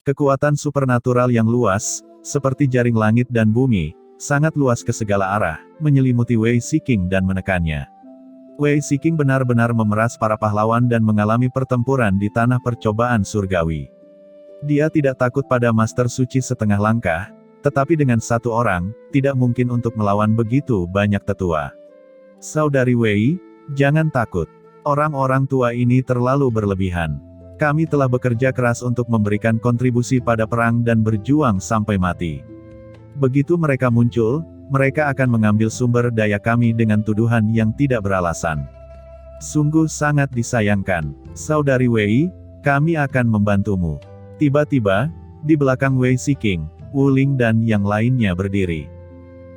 Kekuatan supernatural yang luas, seperti jaring langit dan bumi, sangat luas ke segala arah, menyelimuti Wei Shiking dan menekannya. Wei Shiking benar-benar memeras para pahlawan dan mengalami pertempuran di tanah percobaan surgawi. Dia tidak takut pada Master Suci setengah langkah, tetapi dengan satu orang, tidak mungkin untuk melawan begitu banyak tetua. Saudari Wei, jangan takut. Orang-orang tua ini terlalu berlebihan. Kami telah bekerja keras untuk memberikan kontribusi pada perang dan berjuang sampai mati. Begitu mereka muncul, mereka akan mengambil sumber daya kami dengan tuduhan yang tidak beralasan. Sungguh sangat disayangkan. Saudari Wei, kami akan membantumu. Tiba-tiba, di belakang Wei Shiking, Wu Ling dan yang lainnya berdiri.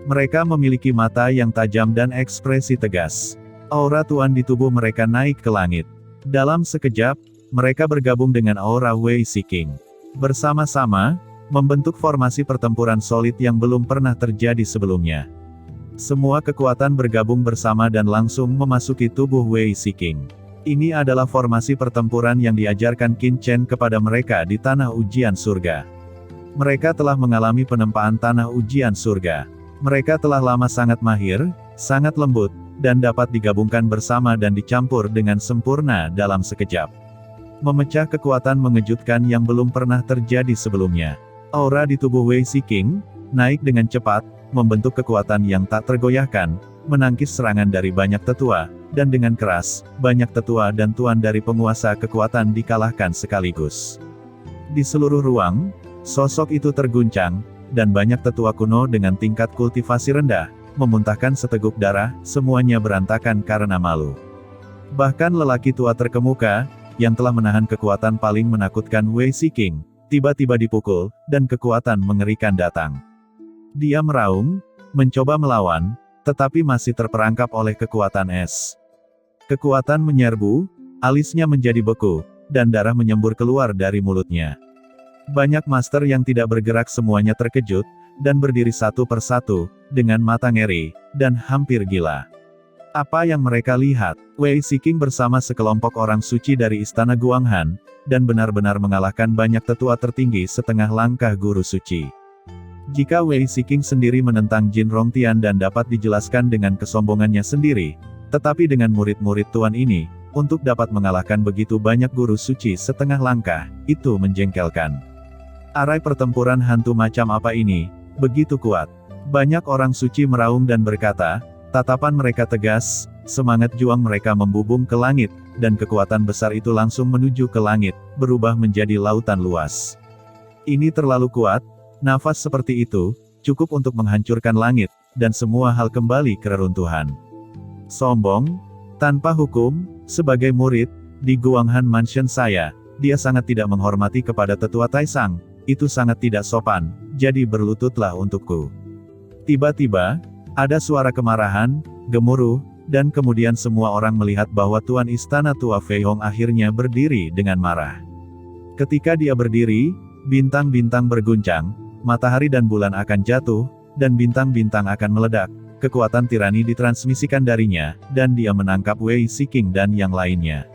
Mereka memiliki mata yang tajam dan ekspresi tegas. Aura Tuan di tubuh mereka naik ke langit. Dalam sekejap, mereka bergabung dengan aura Wei Shiking. Bersama-sama, membentuk formasi pertempuran solid yang belum pernah terjadi sebelumnya. Semua kekuatan bergabung bersama dan langsung memasuki tubuh Wei Shiking. Ini adalah formasi pertempuran yang diajarkan Qin Chen kepada mereka di tanah ujian surga. Mereka telah mengalami penempaan tanah ujian surga. Mereka telah lama sangat mahir, sangat lembut, dan dapat digabungkan bersama dan dicampur dengan sempurna dalam sekejap. Memecah kekuatan mengejutkan yang belum pernah terjadi sebelumnya. Aura di tubuh Wei Shiking naik dengan cepat, membentuk kekuatan yang tak tergoyahkan, menangkis serangan dari banyak tetua, dan dengan keras, banyak tetua dan tuan dari penguasa kekuatan dikalahkan sekaligus. Di seluruh ruang, sosok itu terguncang, dan banyak tetua kuno dengan tingkat kultivasi rendah, memuntahkan seteguk darah, semuanya berantakan karena malu. Bahkan lelaki tua terkemuka, yang telah menahan kekuatan paling menakutkan Wei Shiking, tiba-tiba dipukul, dan kekuatan mengerikan datang. Dia meraung, mencoba melawan, tetapi masih terperangkap oleh kekuatan es. Kekuatan menyerbu, alisnya menjadi beku, dan darah menyembur keluar dari mulutnya. Banyak master yang tidak bergerak semuanya terkejut, dan berdiri satu persatu, dengan mata ngeri, dan hampir gila. Apa yang mereka lihat? Wei Shiking bersama sekelompok orang suci dari Istana Guanghan, dan benar-benar mengalahkan banyak tetua tertinggi setengah langkah guru suci. Jika Wei Shiking sendiri menentang Jin Rongtian dan dapat dijelaskan dengan kesombongannya sendiri, tetapi dengan murid-murid tuan ini, untuk dapat mengalahkan begitu banyak guru suci setengah langkah, itu menjengkelkan. Arai pertempuran hantu macam apa ini, begitu kuat. Banyak orang suci meraung dan berkata, tatapan mereka tegas, semangat juang mereka membubung ke langit, dan kekuatan besar itu langsung menuju ke langit, berubah menjadi lautan luas. Ini terlalu kuat, nafas seperti itu, cukup untuk menghancurkan langit, dan semua hal kembali ke reruntuhan. Sombong, tanpa hukum, sebagai murid, di Guanghan Mansion saya, dia sangat tidak menghormati kepada tetua Taisang, itu sangat tidak sopan, jadi berlututlah untukku. Tiba-tiba, ada suara kemarahan, gemuruh, dan kemudian semua orang melihat bahwa Tuan Istana Tua Fei Hong akhirnya berdiri dengan marah. Ketika dia berdiri, bintang-bintang berguncang, matahari dan bulan akan jatuh, dan bintang-bintang akan meledak, kekuatan tirani ditransmisikan darinya, dan dia menangkap Wei Shiking dan yang lainnya.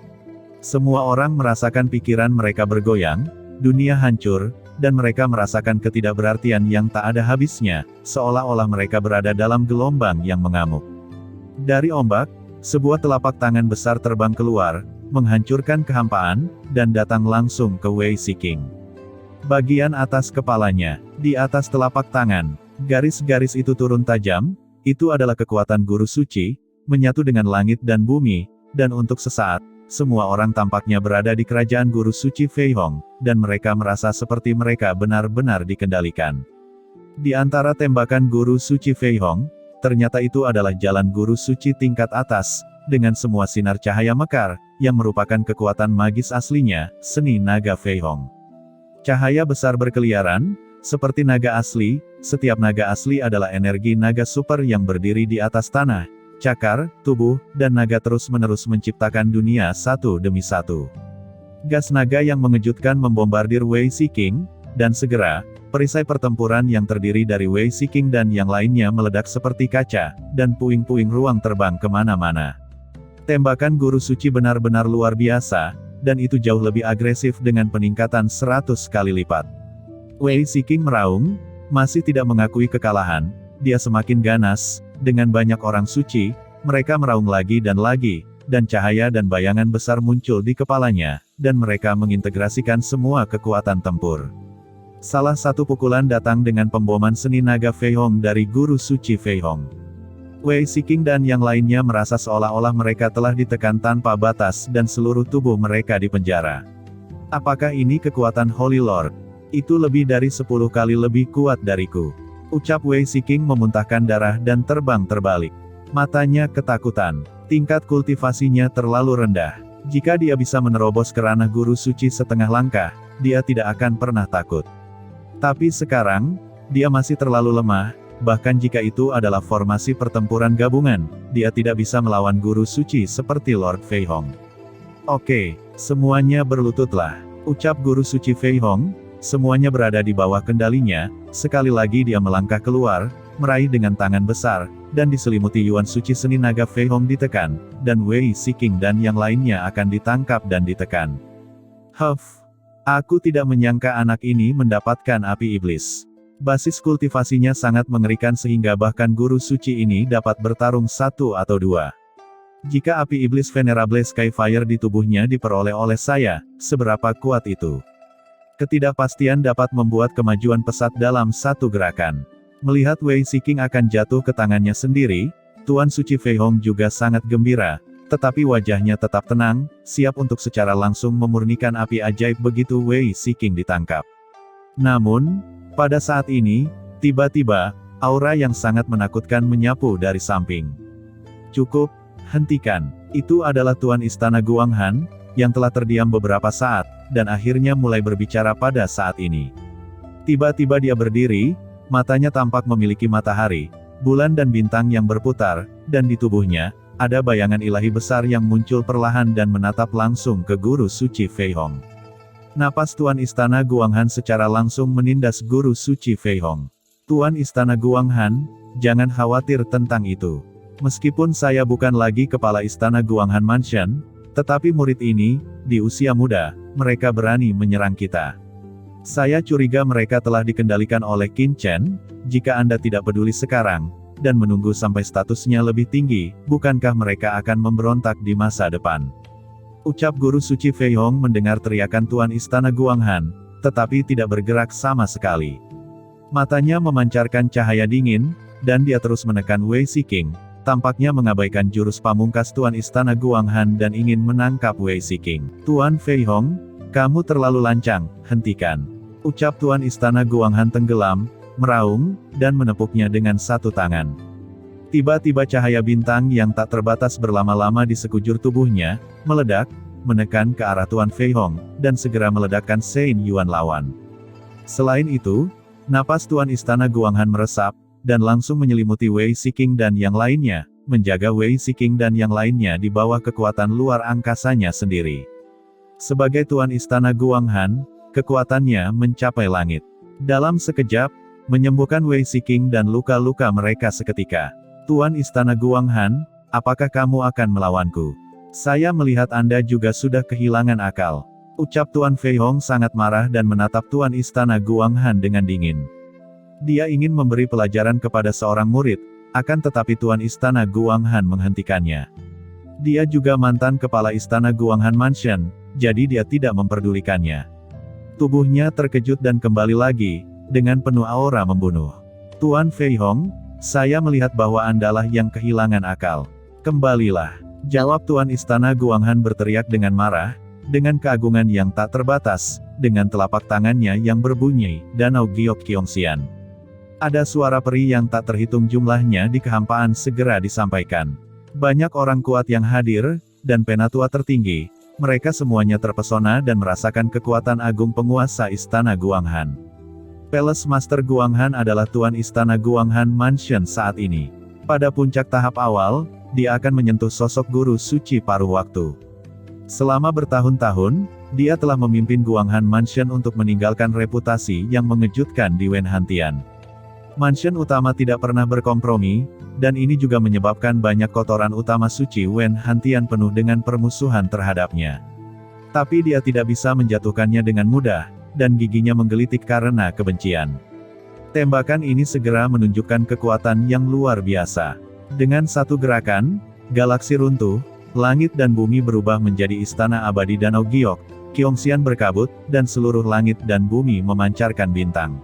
Semua orang merasakan pikiran mereka bergoyang, dunia hancur, dan mereka merasakan ketidakberartian yang tak ada habisnya, seolah-olah mereka berada dalam gelombang yang mengamuk. Dari ombak, sebuah telapak tangan besar terbang keluar, menghancurkan kehampaan, dan datang langsung ke Wei Shiking. Bagian atas kepalanya, di atas telapak tangan, garis-garis itu turun tajam, itu adalah kekuatan guru suci, menyatu dengan langit dan bumi, dan untuk sesaat, semua orang tampaknya berada di kerajaan guru suci Fei Hong, dan mereka merasa seperti mereka benar-benar dikendalikan. Di antara tembakan guru suci Fei Hong, ternyata itu adalah jalan guru suci tingkat atas, dengan semua sinar cahaya mekar, yang merupakan kekuatan magis aslinya, seni naga Fei Hong. Cahaya besar berkeliaran, seperti naga asli, setiap naga asli adalah energi naga super yang berdiri di atas tanah, cakar, tubuh, dan naga terus-menerus menciptakan dunia satu demi satu. Gas naga yang mengejutkan membombardir Wei Shiking, dan segera, perisai pertempuran yang terdiri dari Wei Shiking dan yang lainnya meledak seperti kaca, dan puing-puing ruang terbang kemana-mana. Tembakan guru suci benar-benar luar biasa, dan itu jauh lebih agresif dengan peningkatan 100 kali lipat. Wei Ziqing meraung, masih tidak mengakui kekalahan, dia semakin ganas, dengan banyak orang suci, mereka meraung lagi, dan cahaya dan bayangan besar muncul di kepalanya, dan mereka mengintegrasikan semua kekuatan tempur. Salah satu pukulan datang dengan pemboman seni naga Fei Hong dari guru suci Fei Hong. Wei Ziqing dan yang lainnya merasa seolah-olah mereka telah ditekan tanpa batas dan seluruh tubuh mereka dipenjara. Apakah ini kekuatan Holy Lord? Itu lebih dari 10 kali lebih kuat dariku. Ucap Wei Ziqing memuntahkan darah dan terbang terbalik. Matanya ketakutan. Tingkat kultivasinya terlalu rendah. Jika dia bisa menerobos ke ranah guru suci setengah langkah, dia tidak akan pernah takut. Tapi sekarang, dia masih terlalu lemah, bahkan jika itu adalah formasi pertempuran gabungan, dia tidak bisa melawan guru suci seperti Lord Fei Hong. Oke, semuanya berlututlah, ucap guru suci Fei Hong, semuanya berada di bawah kendalinya, sekali lagi dia melangkah keluar, meraih dengan tangan besar, dan diselimuti Yuan suci seni naga Fei Hong ditekan, dan Wei Ziqing dan yang lainnya akan ditangkap dan ditekan. Huff. Aku tidak menyangka anak ini mendapatkan api iblis. Basis kultivasinya sangat mengerikan sehingga bahkan guru suci ini dapat bertarung 1 atau 2. Jika api iblis Venerable Skyfire di tubuhnya diperoleh oleh saya, seberapa kuat itu? Ketidakpastian dapat membuat kemajuan pesat dalam satu gerakan. Melihat Wei Ziqing akan jatuh ke tangannya sendiri, Tuan Suci Fei Hong juga sangat gembira. Tetapi wajahnya tetap tenang, siap untuk secara langsung memurnikan api ajaib begitu Wei Ziqing ditangkap. Namun, pada saat ini, tiba-tiba, aura yang sangat menakutkan menyapu dari samping. Cukup, hentikan. Itu adalah Tuan Istana Guanghan, yang telah terdiam beberapa saat, dan akhirnya mulai berbicara pada saat ini. Tiba-tiba dia berdiri, matanya tampak memiliki matahari, bulan dan bintang yang berputar, dan di tubuhnya, ada bayangan ilahi besar yang muncul perlahan dan menatap langsung ke guru suci Fei Hong. Napas Tuan Istana Guanghan secara langsung menindas guru suci Fei Hong. Tuan Istana Guanghan, jangan khawatir tentang itu. Meskipun saya bukan lagi kepala Istana Guanghan Mansion, tetapi murid ini, di usia muda, mereka berani menyerang kita. Saya curiga mereka telah dikendalikan oleh Qin Chen, jika Anda tidak peduli sekarang, dan menunggu sampai statusnya lebih tinggi, bukankah mereka akan memberontak di masa depan? Ucap guru suci Fei Hong mendengar teriakan Tuan Istana Guanghan, tetapi tidak bergerak sama sekali. Matanya memancarkan cahaya dingin, dan dia terus menekan Wei Ziqing, tampaknya mengabaikan jurus pamungkas Tuan Istana Guanghan dan ingin menangkap Wei Ziqing. Tuan Fei Hong, kamu terlalu lancang, hentikan. Ucap Tuan Istana Guanghan tenggelam, meraung, dan menepuknya dengan satu tangan. Tiba-tiba cahaya bintang yang tak terbatas berlama-lama di sekujur tubuhnya, meledak, menekan ke arah Tuan Fei Hong, dan segera meledakkan Sein Yuan lawan. Selain itu, napas Tuan Istana Guanghan meresap, dan langsung menyelimuti Wei Ziqing dan yang lainnya, menjaga Wei Ziqing dan yang lainnya di bawah kekuatan luar angkasanya sendiri. Sebagai Tuan Istana Guanghan, kekuatannya mencapai langit. Dalam sekejap, menyembuhkan Wei Ziqing dan luka-luka mereka seketika. Tuan Istana Guanghan, apakah kamu akan melawanku? Saya melihat Anda juga sudah kehilangan akal. Ucap Tuan Fei Hong sangat marah dan menatap Tuan Istana Guanghan dengan dingin. Dia ingin memberi pelajaran kepada seorang murid, akan tetapi Tuan Istana Guanghan menghentikannya. Dia juga mantan kepala Istana Guanghan Mansion, jadi dia tidak memperdulikannya. Tubuhnya terkejut dan kembali lagi, dengan penuh aura membunuh. Tuan Fei Hong, saya melihat bahwa Andalah yang kehilangan akal. Kembalilah. Jawab Tuan Istana Guanghan berteriak dengan marah, dengan keagungan yang tak terbatas, dengan telapak tangannya yang berbunyi, Danau Giok Kiongxian. Ada suara peri yang tak terhitung jumlahnya di kehampaan segera disampaikan. Banyak orang kuat yang hadir, dan penatua tertinggi, mereka semuanya terpesona dan merasakan kekuatan agung penguasa Istana Guanghan. Palace Master Guanghan adalah Tuan Istana Guanghan Mansion saat ini. Pada puncak tahap awal, dia akan menyentuh sosok guru suci paruh waktu. Selama bertahun-tahun, dia telah memimpin Guanghan Mansion untuk meninggalkan reputasi yang mengejutkan di Wen Hantian. Mansion utama tidak pernah berkompromi, dan ini juga menyebabkan banyak kotoran utama suci Wen Hantian penuh dengan permusuhan terhadapnya. Tapi dia tidak bisa menjatuhkannya dengan mudah, dan giginya menggelitik karena kebencian. Tembakan ini segera menunjukkan kekuatan yang luar biasa. Dengan satu gerakan, galaksi runtuh, langit dan bumi berubah menjadi istana abadi Danau Giok, Qiongxian berkabut, dan seluruh langit dan bumi memancarkan bintang.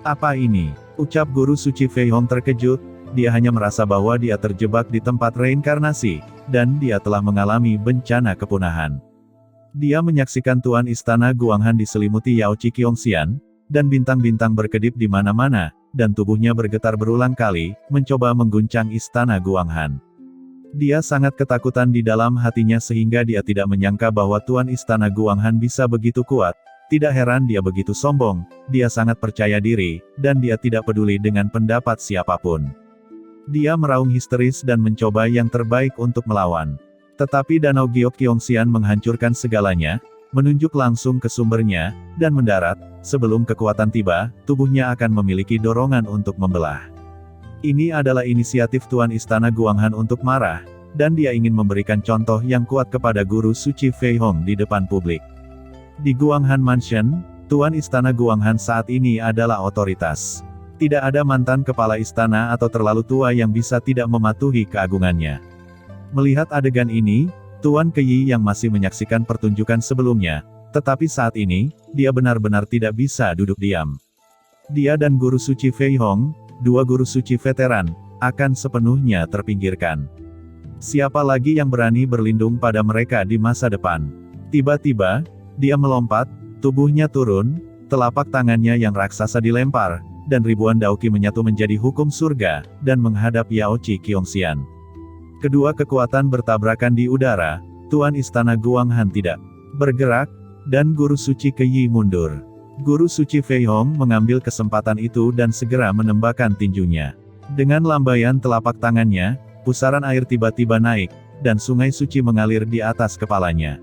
Apa ini? Ucap guru suci Fei Hong terkejut, dia hanya merasa bahwa dia terjebak di tempat reinkarnasi, dan dia telah mengalami bencana kepunahan. Dia menyaksikan Tuan Istana Guanghan diselimuti Yaoqi Qiongxian, dan bintang-bintang berkedip di mana-mana, dan tubuhnya bergetar berulang kali, mencoba mengguncang Istana Guanghan. Dia sangat ketakutan di dalam hatinya sehingga dia tidak menyangka bahwa Tuan Istana Guanghan bisa begitu kuat. Tidak heran dia begitu sombong, dia sangat percaya diri, dan dia tidak peduli dengan pendapat siapapun. Dia meraung histeris dan mencoba yang terbaik untuk melawan. Tetapi Danau Giok Qiongxian menghancurkan segalanya, menunjuk langsung ke sumbernya, dan mendarat. Sebelum kekuatan tiba, tubuhnya akan memiliki dorongan untuk membelah. Ini adalah inisiatif Tuan Istana Guanghan untuk marah, dan dia ingin memberikan contoh yang kuat kepada guru suci Fei Hong di depan publik. Di Guanghan Mansion, Tuan Istana Guanghan saat ini adalah otoritas. Tidak ada mantan kepala istana atau terlalu tua yang bisa tidak mematuhi keagungannya. Melihat adegan ini, Tuan Keyi yang masih menyaksikan pertunjukan sebelumnya, tetapi saat ini, dia benar-benar tidak bisa duduk diam. Dia dan guru suci Fei Hong, dua guru suci veteran, akan sepenuhnya terpinggirkan. Siapa lagi yang berani berlindung pada mereka di masa depan? Tiba-tiba, dia melompat, tubuhnya turun, telapak tangannya yang raksasa dilempar, dan ribuan daoqi menyatu menjadi hukum surga, dan menghadap Yaoqi Qiongxian. Kedua kekuatan bertabrakan di udara, Tuan Istana Guanghan tidak bergerak, dan guru suci Keyi mundur. Guru suci Fei Hong mengambil kesempatan itu dan segera menembakkan tinjunya. Dengan lambaian telapak tangannya, pusaran air tiba-tiba naik, dan sungai suci mengalir di atas kepalanya.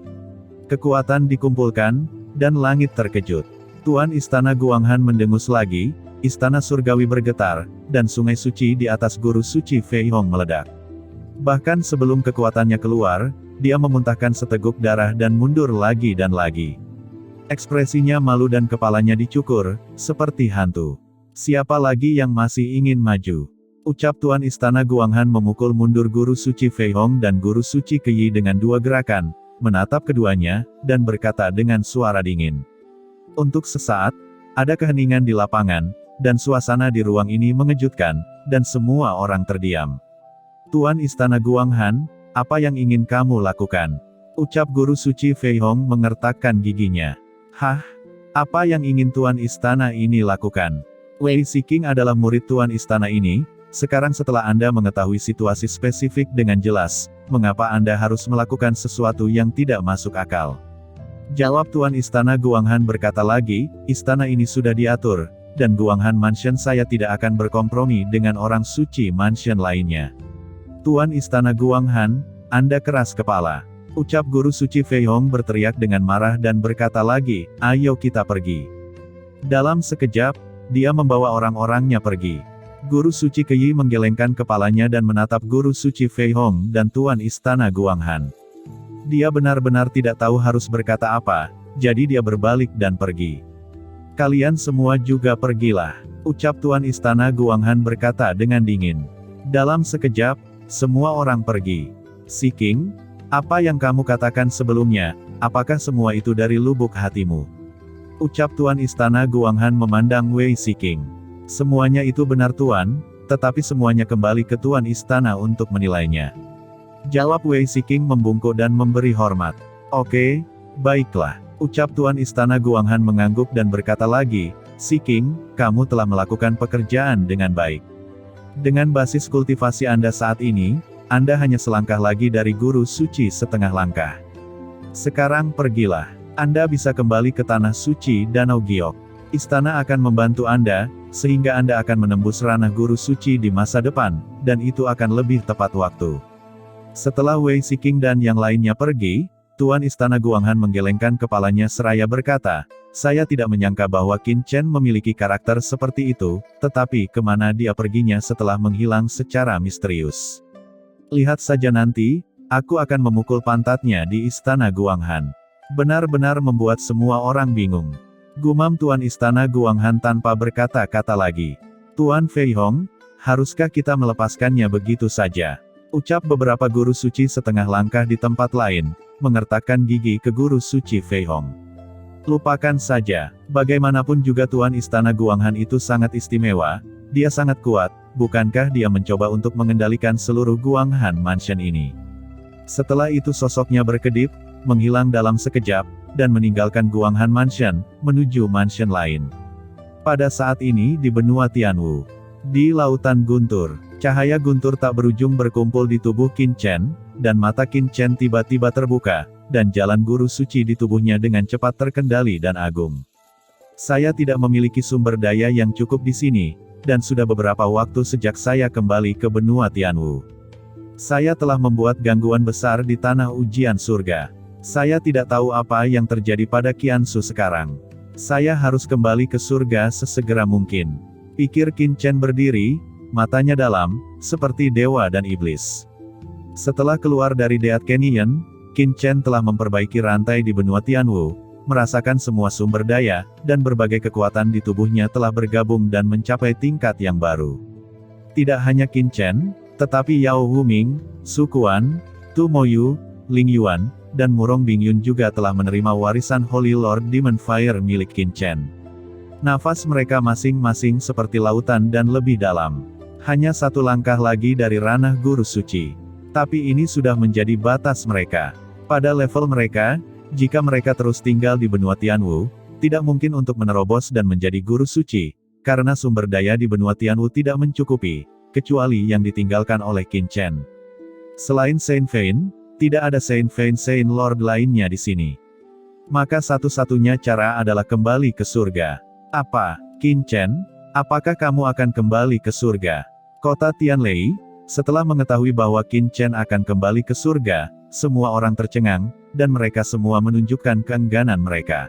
Kekuatan dikumpulkan, dan langit terkejut. Tuan Istana Guanghan mendengus lagi, istana surgawi bergetar, dan sungai suci di atas guru suci Fei Hong meledak. Bahkan sebelum kekuatannya keluar, dia memuntahkan seteguk darah dan mundur lagi dan lagi. Ekspresinya malu dan kepalanya dicukur, seperti hantu. Siapa lagi yang masih ingin maju? Ucap Tuan Istana Guanghan memukul mundur guru suci Fei Hong dan guru suci Keyi dengan dua gerakan, menatap keduanya, dan berkata dengan suara dingin. Untuk sesaat, ada keheningan di lapangan, dan suasana di ruang ini mengejutkan, dan semua orang terdiam. Tuan Istana Guanghan, apa yang ingin kamu lakukan? Ucap guru suci Fei Hong mengertakkan giginya. Hah? Apa yang ingin Tuan Istana ini lakukan? Wei Siking adalah murid Tuan Istana ini. Sekarang setelah Anda mengetahui situasi spesifik dengan jelas, mengapa Anda harus melakukan sesuatu yang tidak masuk akal? Jawab Tuan Istana Guanghan berkata lagi, istana ini sudah diatur, dan Guanghan Mansion saya tidak akan berkompromi dengan orang suci mansion lainnya. Tuan Istana Guanghan, Anda keras kepala. Ucap guru suci Fei Hong berteriak dengan marah dan berkata lagi, ayo kita pergi. Dalam sekejap, dia membawa orang-orangnya pergi. Guru suci Keyi menggelengkan kepalanya dan menatap guru suci Fei Hong dan Tuan Istana Guanghan. Dia benar-benar tidak tahu harus berkata apa, jadi dia berbalik dan pergi. Kalian semua juga pergilah. Ucap Tuan Istana Guanghan berkata dengan dingin. Dalam sekejap, semua orang pergi. Siking, apa yang kamu katakan sebelumnya, apakah semua itu dari lubuk hatimu? Ucap Tuan Istana Guanghan memandang Wei Siking. Semuanya itu benar Tuan, tetapi semuanya kembali ke Tuan Istana untuk menilainya. Jawab Wei Siking membungkuk dan memberi hormat. Oke, baiklah. Ucap Tuan Istana Guanghan mengangguk dan berkata lagi, Siking, kamu telah melakukan pekerjaan dengan baik. Dengan basis kultivasi Anda saat ini, Anda hanya selangkah lagi dari guru suci setengah langkah. Sekarang pergilah. Anda bisa kembali ke tanah suci Danau Giok. Istana akan membantu Anda, sehingga Anda akan menembus ranah guru suci di masa depan, dan itu akan lebih tepat waktu. Setelah Wei Siking dan yang lainnya pergi, Tuan Istana Guanghan menggelengkan kepalanya seraya berkata, saya tidak menyangka bahwa Qin Chen memiliki karakter seperti itu, tetapi kemana dia perginya setelah menghilang secara misterius. Lihat saja nanti, aku akan memukul pantatnya di Istana Guanghan. Benar-benar membuat semua orang bingung. Gumam Tuan Istana Guanghan tanpa berkata-kata lagi. Tuan Fei Hong, haruskah kita melepaskannya begitu saja? Ucap beberapa guru suci setengah langkah di tempat lain, mengertakkan gigi ke guru suci Fei Hong. Lupakan saja, bagaimanapun juga Tuan Istana Guanghan itu sangat istimewa, dia sangat kuat, bukankah dia mencoba untuk mengendalikan seluruh Guanghan Mansion ini? Setelah itu sosoknya berkedip, menghilang dalam sekejap, dan meninggalkan Guanghan Mansion, menuju mansion lain. Pada saat ini di benua Tianwu, di lautan guntur, cahaya guntur tak berujung berkumpul di tubuh Qin Chen, dan mata Qin Chen tiba-tiba terbuka, dan jalan guru suci di tubuhnya dengan cepat terkendali dan agung. Saya tidak memiliki sumber daya yang cukup di sini, dan sudah beberapa waktu sejak saya kembali ke benua Tianwu. Saya telah membuat gangguan besar di tanah ujian surga. Saya tidak tahu apa yang terjadi pada Qiansu sekarang. Saya harus kembali ke surga sesegera mungkin. Pikir Qin Chen berdiri, matanya dalam, seperti dewa dan iblis. Setelah keluar dari Deat Canyon, Qin Chen telah memperbaiki rantai di benua Tianwu, merasakan semua sumber daya, dan berbagai kekuatan di tubuhnya telah bergabung dan mencapai tingkat yang baru. Tidak hanya Qin Chen, tetapi Yao Wuming, Su Quan, Tu Moyu, Ling Yuan, dan Murong Bingyun juga telah menerima warisan Holy Lord Demon Fire milik Qin Chen. Nafas mereka masing-masing seperti lautan dan lebih dalam. Hanya satu langkah lagi dari ranah guru suci. Tapi ini sudah menjadi batas mereka. Pada level mereka, jika mereka terus tinggal di benua Tianwu, tidak mungkin untuk menerobos dan menjadi guru suci, karena sumber daya di benua Tianwu tidak mencukupi, kecuali yang ditinggalkan oleh Qin Chen. Selain Saint Fein, tidak ada Saint Fein Saint Lord lainnya di sini. Maka satu-satunya cara adalah kembali ke surga. Apa, Qin Chen? Apakah kamu akan kembali ke surga? Kota Tianlei, setelah mengetahui bahwa Qin Chen akan kembali ke surga, semua orang tercengang, dan mereka semua menunjukkan keengganan mereka.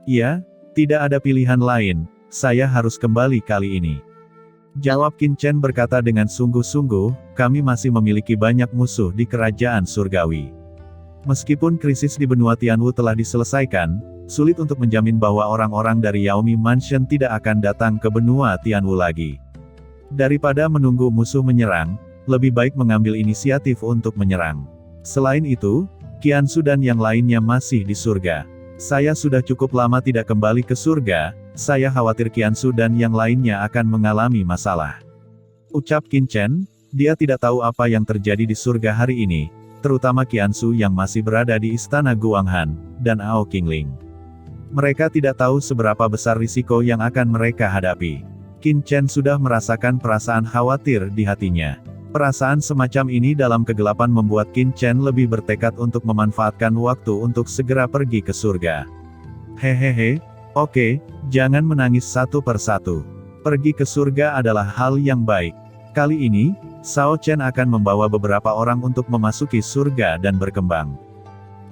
Iya, tidak ada pilihan lain, saya harus kembali kali ini. Jawab Qin Chen berkata dengan sungguh-sungguh, kami masih memiliki banyak musuh di kerajaan surgawi. Meskipun krisis di benua Tianwu telah diselesaikan, sulit untuk menjamin bahwa orang-orang dari Yaomi Mansion tidak akan datang ke benua Tianwu lagi. Daripada menunggu musuh menyerang, lebih baik mengambil inisiatif untuk menyerang. Selain itu, Qiansu dan yang lainnya masih di surga. Saya sudah cukup lama tidak kembali ke surga, saya khawatir Qiansu dan yang lainnya akan mengalami masalah. Ucap Qin Chen, dia tidak tahu apa yang terjadi di surga hari ini, terutama Qiansu yang masih berada di istana Guanghan, dan Ao Qingling. Mereka tidak tahu seberapa besar risiko yang akan mereka hadapi. Qin Chen sudah merasakan perasaan khawatir di hatinya. Perasaan semacam ini dalam kegelapan membuat Qin Chen lebih bertekad untuk memanfaatkan waktu untuk segera pergi ke surga. Hehehe, oke, jangan menangis satu persatu. Pergi ke surga adalah hal yang baik. Kali ini, Shao Chen akan membawa beberapa orang untuk memasuki surga dan berkembang.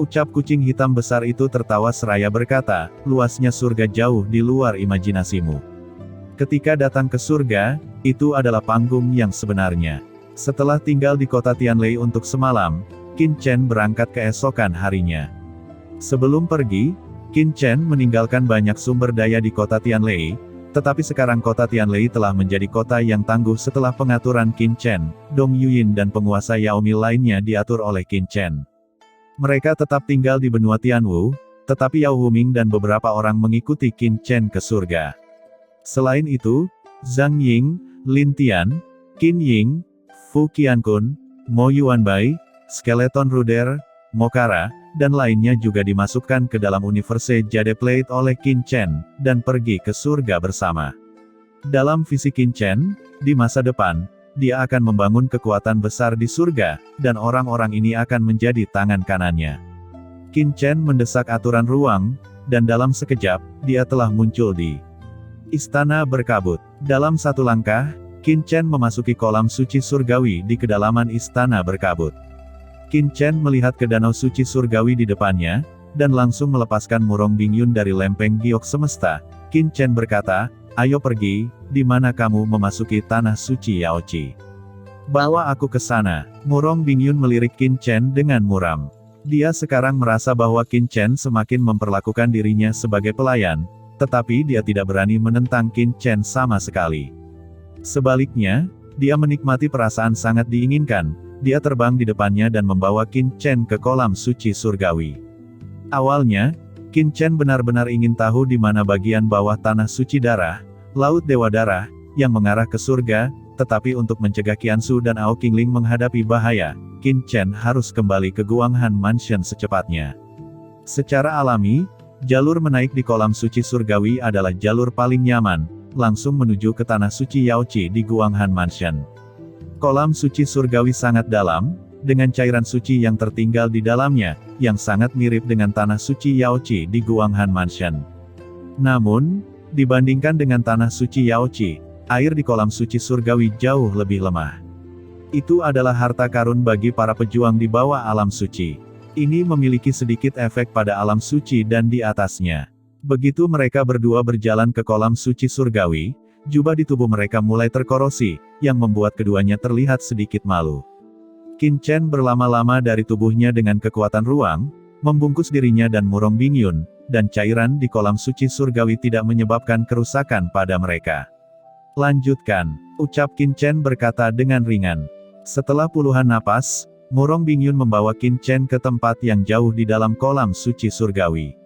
Ucap kucing hitam besar itu tertawa seraya berkata, luasnya surga jauh di luar imajinasimu. Ketika datang ke surga, itu adalah panggung yang sebenarnya. Setelah tinggal di kota Tianlei untuk semalam, Qin Chen berangkat keesokan harinya. Sebelum pergi, Qin Chen meninggalkan banyak sumber daya di kota Tianlei, tetapi sekarang kota Tianlei telah menjadi kota yang tangguh setelah pengaturan Qin Chen, Dong Yuyin dan penguasa Yaomi lainnya diatur oleh Qin Chen. Mereka tetap tinggal di benua Tianwu, tetapi Yao Wuming dan beberapa orang mengikuti Qin Chen ke surga. Selain itu, Zhang Ying, Lin Tian, Qin Ying, Fu Qiankun, Mo Yuanbai, Skeleton Ruder, Mokara, dan lainnya juga dimasukkan ke dalam universe Jade Plate oleh Qin Chen, dan pergi ke surga bersama. Dalam visi Qin Chen, di masa depan, dia akan membangun kekuatan besar di surga, dan orang-orang ini akan menjadi tangan kanannya. Qin Chen mendesak aturan ruang, dan dalam sekejap, dia telah muncul di Istana Berkabut. Dalam satu langkah, Qin Chen memasuki kolam suci surgawi di kedalaman Istana Berkabut. Qin Chen melihat ke danau suci surgawi di depannya, dan langsung melepaskan Murong Bingyun dari lempeng giok semesta. Qin Chen berkata, ayo pergi, di mana kamu memasuki tanah suci Yaoqi. Bawa aku ke sana. Murong Bingyun melirik Qin Chen dengan muram. Dia sekarang merasa bahwa Qin Chen semakin memperlakukan dirinya sebagai pelayan, tetapi dia tidak berani menentang Qin Chen sama sekali. Sebaliknya, dia menikmati perasaan sangat diinginkan, dia terbang di depannya dan membawa Qin Chen ke kolam suci surgawi. Awalnya, Qin Chen benar-benar ingin tahu di mana bagian bawah tanah suci darah, Laut Dewa Darah, yang mengarah ke surga, tetapi untuk mencegah Qiansu dan Ao Qingling menghadapi bahaya, Qin Chen harus kembali ke Guanghan Mansion secepatnya. Secara alami, jalur menaik di kolam suci surgawi adalah jalur paling nyaman, langsung menuju ke tanah suci Yaoqi di Guanghan Mansion. Kolam suci surgawi sangat dalam, dengan cairan suci yang tertinggal di dalamnya, yang sangat mirip dengan tanah suci Yaoqi di Guanghan Mansion. Namun, dibandingkan dengan tanah suci Yaoqi, air di kolam suci surgawi jauh lebih lemah. Itu adalah harta karun bagi para pejuang di bawah alam suci. Ini memiliki sedikit efek pada alam suci dan di atasnya. Begitu mereka berdua berjalan ke kolam suci surgawi, jubah di tubuh mereka mulai terkorosi, yang membuat keduanya terlihat sedikit malu. Qin Chen berlama-lama dari tubuhnya dengan kekuatan ruang, membungkus dirinya dan Murong Bingyun, dan cairan di kolam suci surgawi tidak menyebabkan kerusakan pada mereka. Lanjutkan, ucap Qin Chen berkata dengan ringan. Setelah puluhan napas, Murong Bingyun membawa Qin Chen ke tempat yang jauh di dalam kolam suci surgawi.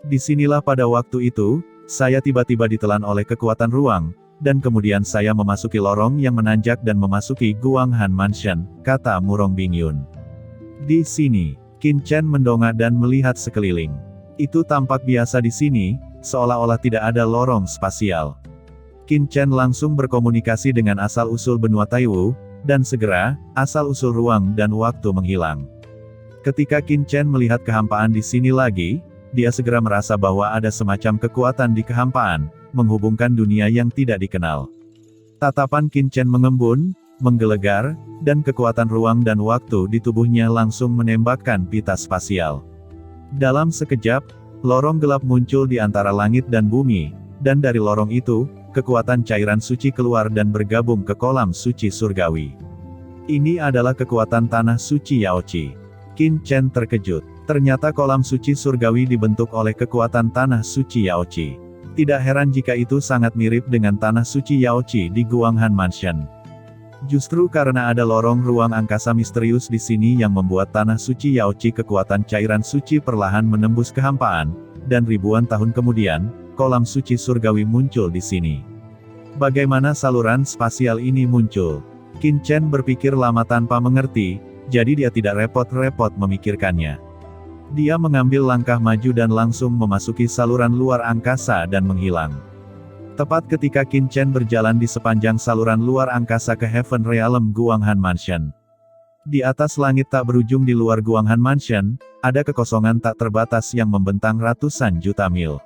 Disinilah pada waktu itu, saya tiba-tiba ditelan oleh kekuatan ruang, dan kemudian saya memasuki lorong yang menanjak dan memasuki Guanghan Mansion, kata Murong Bingyun. Di sini, Qin Chen mendongak dan melihat sekeliling. Itu tampak biasa di sini, seolah-olah tidak ada lorong spasial. Qin Chen langsung berkomunikasi dengan asal-usul benua Taiwu, dan segera, asal-usul ruang dan waktu menghilang. Ketika Qin Chen melihat kehampaan di sini lagi, dia segera merasa bahwa ada semacam kekuatan di kehampaan, menghubungkan dunia yang tidak dikenal. Tatapan Qin Chen mengembun, menggelegar, dan kekuatan ruang dan waktu di tubuhnya langsung menembakkan pita spasial. Dalam sekejap, lorong gelap muncul di antara langit dan bumi, dan dari lorong itu, kekuatan cairan suci keluar dan bergabung ke kolam suci surgawi. Ini adalah kekuatan tanah suci Yaoqi. Qin Chen terkejut. Ternyata kolam suci surgawi dibentuk oleh kekuatan tanah suci Yaoqi. Tidak heran jika itu sangat mirip dengan tanah suci Yaoqi di Guanghan Mansion. Justru karena ada lorong ruang angkasa misterius di sini yang membuat tanah suci Yaoqi kekuatan cairan suci perlahan menembus kehampaan, dan ribuan tahun kemudian, kolam suci surgawi muncul di sini. Bagaimana saluran spasial ini muncul? Qin Chen berpikir lama tanpa mengerti, jadi dia tidak repot-repot memikirkannya. Dia mengambil langkah maju dan langsung memasuki saluran luar angkasa dan menghilang. Tepat ketika Qin Chen berjalan di sepanjang saluran luar angkasa ke Heaven Realm Guanghan Mansion. Di atas langit tak berujung di luar Guanghan Mansion, ada kekosongan tak terbatas yang membentang ratusan juta mil.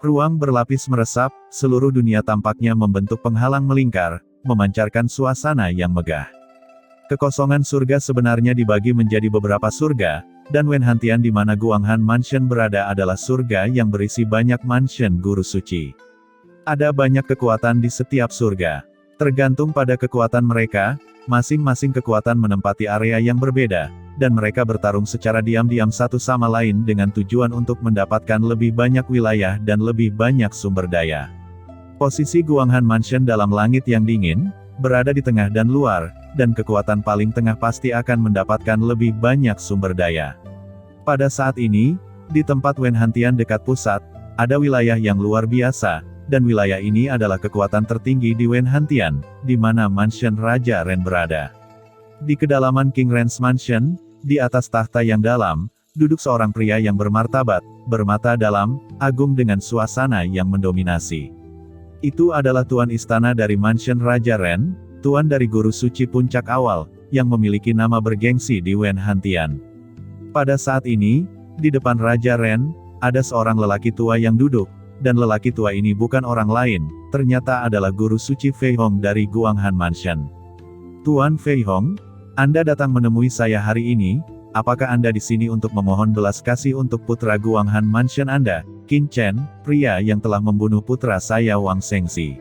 Ruang berlapis meresap, seluruh dunia tampaknya membentuk penghalang melingkar, memancarkan suasana yang megah. Kekosongan surga sebenarnya dibagi menjadi beberapa surga, dan Wenhantian di mana Guanghan Mansion berada adalah surga yang berisi banyak mansion guru suci. Ada banyak kekuatan di setiap surga. Tergantung pada kekuatan mereka, masing-masing kekuatan menempati area yang berbeda, dan mereka bertarung secara diam-diam satu sama lain dengan tujuan untuk mendapatkan lebih banyak wilayah dan lebih banyak sumber daya. Posisi Guanghan Mansion dalam langit yang dingin, berada di tengah dan luar, dan kekuatan paling tengah pasti akan mendapatkan lebih banyak sumber daya. Pada saat ini, di tempat Wenhantian dekat pusat, ada wilayah yang luar biasa, dan wilayah ini adalah kekuatan tertinggi di Wenhantian, di mana Mansion Raja Ren berada. Di kedalaman King Ren's Mansion, di atas tahta yang dalam, duduk seorang pria yang bermartabat, bermata dalam, agung dengan suasana yang mendominasi. Itu adalah tuan istana dari Mansion Raja Ren, tuan dari guru suci puncak awal, yang memiliki nama bergengsi di Wenhantian. Pada saat ini, di depan Raja Ren, ada seorang lelaki tua yang duduk, dan lelaki tua ini bukan orang lain, ternyata adalah guru suci Fei Hong dari Guanghan Mansion. Tuan Fei Hong, Anda datang menemui saya hari ini, apakah Anda di sini untuk memohon belas kasih untuk putra Guanghan Mansion Anda, Qin Chen, pria yang telah membunuh putra saya Wang Shengxi?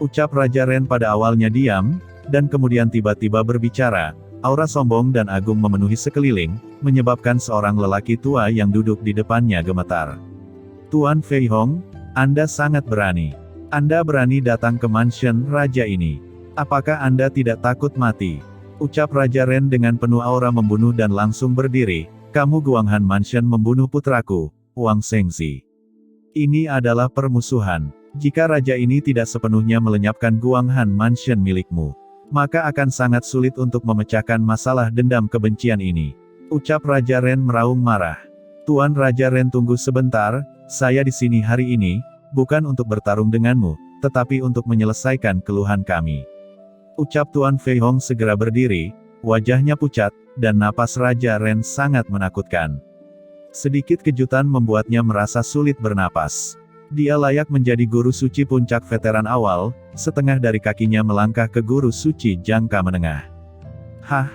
Ucap Raja Ren pada awalnya diam, dan kemudian tiba-tiba berbicara, aura sombong dan agung memenuhi sekeliling, menyebabkan seorang lelaki tua yang duduk di depannya gemetar. Tuan Fei Hong, Anda sangat berani. Anda berani datang ke mansion raja ini. Apakah Anda tidak takut mati? Ucap Raja Ren dengan penuh aura membunuh dan langsung berdiri. Kamu Guanghan Mansion membunuh putraku, Wang Shengzi. Ini adalah permusuhan. Jika raja ini tidak sepenuhnya melenyapkan Guanghan Mansion milikmu, maka akan sangat sulit untuk memecahkan masalah dendam kebencian ini. Ucap Raja Ren meraung marah. Tuan Raja Ren, tunggu sebentar, saya di sini hari ini, bukan untuk bertarung denganmu, tetapi untuk menyelesaikan keluhan kami. Ucap Tuan Fei Hong segera berdiri, wajahnya pucat, dan napas Raja Ren sangat menakutkan. Sedikit kejutan membuatnya merasa sulit bernapas. Dia layak menjadi guru suci puncak veteran awal, setengah dari kakinya melangkah ke guru suci jangka menengah. Hah?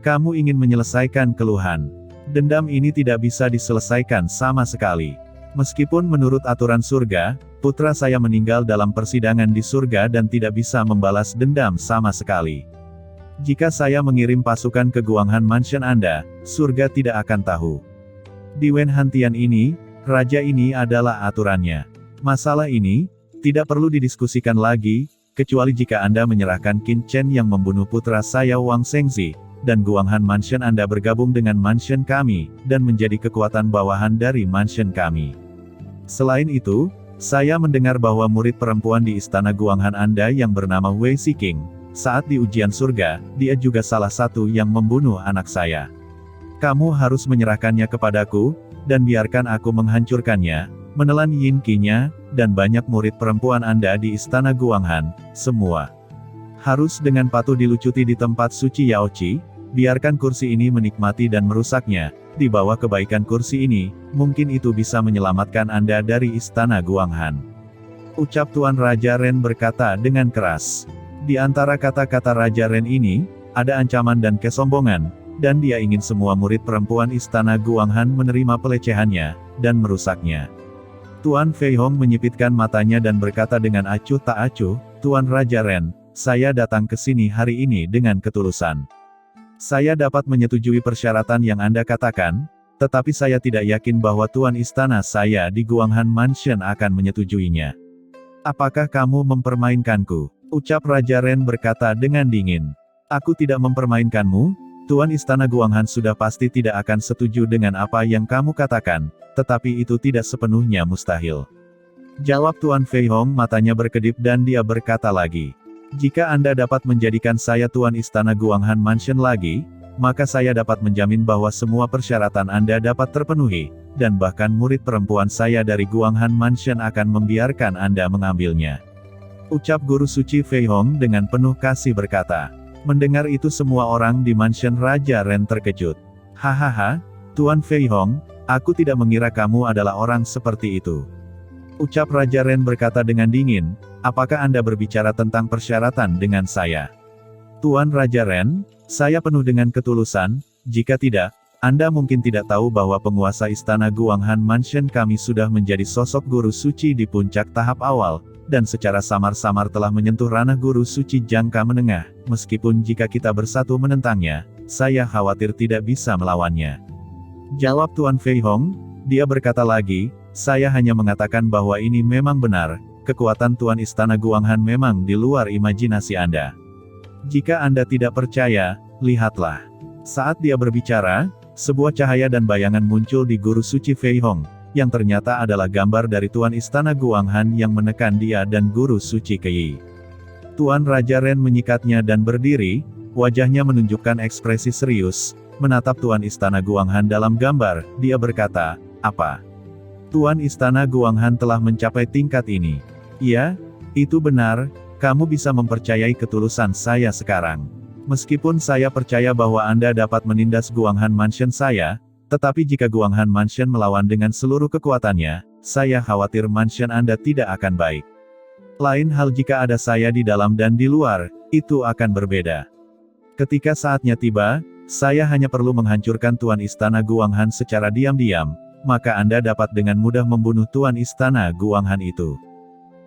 Kamu ingin menyelesaikan keluhan? Dendam ini tidak bisa diselesaikan sama sekali. Meskipun menurut aturan surga, putra saya meninggal dalam persidangan di surga dan tidak bisa membalas dendam sama sekali. Jika saya mengirim pasukan ke Guanghan Mansion Anda, surga tidak akan tahu. Di Wen Hantian ini, raja ini adalah aturannya. Masalah ini tidak perlu didiskusikan lagi, kecuali jika Anda menyerahkan Qin Chen yang membunuh putra saya Wang Shengzi, dan Guanghan Mansion Anda bergabung dengan mansion kami, dan menjadi kekuatan bawahan dari mansion kami. Selain itu, saya mendengar bahwa murid perempuan di istana Guanghan Anda yang bernama Wei Siking, saat di ujian surga, dia juga salah satu yang membunuh anak saya. Kamu harus menyerahkannya kepadaku, dan biarkan aku menghancurkannya, menelan Yin Qi-nya, dan banyak murid perempuan Anda di istana Guanghan, semua harus dengan patuh dilucuti di tempat suci Yaoqi, biarkan kursi ini menikmati dan merusaknya, di bawah kebaikan kursi ini, mungkin itu bisa menyelamatkan Anda dari istana Guanghan. Ucap Tuan Raja Ren berkata dengan keras. Di antara kata-kata Raja Ren ini, ada ancaman dan kesombongan, dan dia ingin semua murid perempuan istana Guanghan menerima pelecehannya, dan merusaknya. Tuan Fei Hong menyipitkan matanya dan berkata dengan acuh tak acuh, Tuan Raja Ren, saya datang ke sini hari ini dengan ketulusan. Saya dapat menyetujui persyaratan yang Anda katakan, tetapi saya tidak yakin bahwa Tuan Istana saya di Guanghan Mansion akan menyetujuinya. Apakah kamu mempermainkanku? Ucap Raja Ren berkata dengan dingin. Aku tidak mempermainkanmu, Tuan Istana Guanghan sudah pasti tidak akan setuju dengan apa yang kamu katakan, tetapi itu tidak sepenuhnya mustahil. Jawab Tuan Fei Hong, matanya berkedip dan dia berkata lagi. Jika Anda dapat menjadikan saya Tuan Istana Guanghan Mansion lagi, maka saya dapat menjamin bahwa semua persyaratan Anda dapat terpenuhi, dan bahkan murid perempuan saya dari Guanghan Mansion akan membiarkan Anda mengambilnya. Ucap Guru Suci Fei Hong dengan penuh kasih berkata. Mendengar itu semua orang di mansion Raja Ren terkejut. Hahaha, Tuan Fei Hong, aku tidak mengira kamu adalah orang seperti itu. Ucap Raja Ren berkata dengan dingin, apakah Anda berbicara tentang persyaratan dengan saya? Tuan Raja Ren, saya penuh dengan ketulusan, jika tidak, Anda mungkin tidak tahu bahwa penguasa istana Guanghan Mansion kami sudah menjadi sosok guru suci di puncak tahap awal, dan secara samar-samar telah menyentuh ranah guru suci jangka menengah, meskipun jika kita bersatu menentangnya, saya khawatir tidak bisa melawannya. Jawab Tuan Fei Hong, dia berkata lagi, saya hanya mengatakan bahwa ini memang benar, kekuatan Tuan Istana Guanghan memang di luar imajinasi Anda. Jika Anda tidak percaya, lihatlah. Saat dia berbicara, sebuah cahaya dan bayangan muncul di guru suci Fei Hong, yang ternyata adalah gambar dari Tuan Istana Guanghan yang menekan dia dan guru suci Kei. Tuan Raja Ren menyikatnya dan berdiri, wajahnya menunjukkan ekspresi serius, menatap Tuan Istana Guanghan dalam gambar, dia berkata, apa? Tuan Istana Guanghan telah mencapai tingkat ini. Ya, itu benar, kamu bisa mempercayai ketulusan saya sekarang. Meskipun saya percaya bahwa Anda dapat menindas Guanghan Mansion saya, tetapi jika Guanghan Mansion melawan dengan seluruh kekuatannya, saya khawatir mansion Anda tidak akan baik. Lain hal jika ada saya di dalam dan di luar, itu akan berbeda. Ketika saatnya tiba, saya hanya perlu menghancurkan Tuan Istana Guanghan secara diam-diam, maka Anda dapat dengan mudah membunuh Tuan Istana Guanghan itu.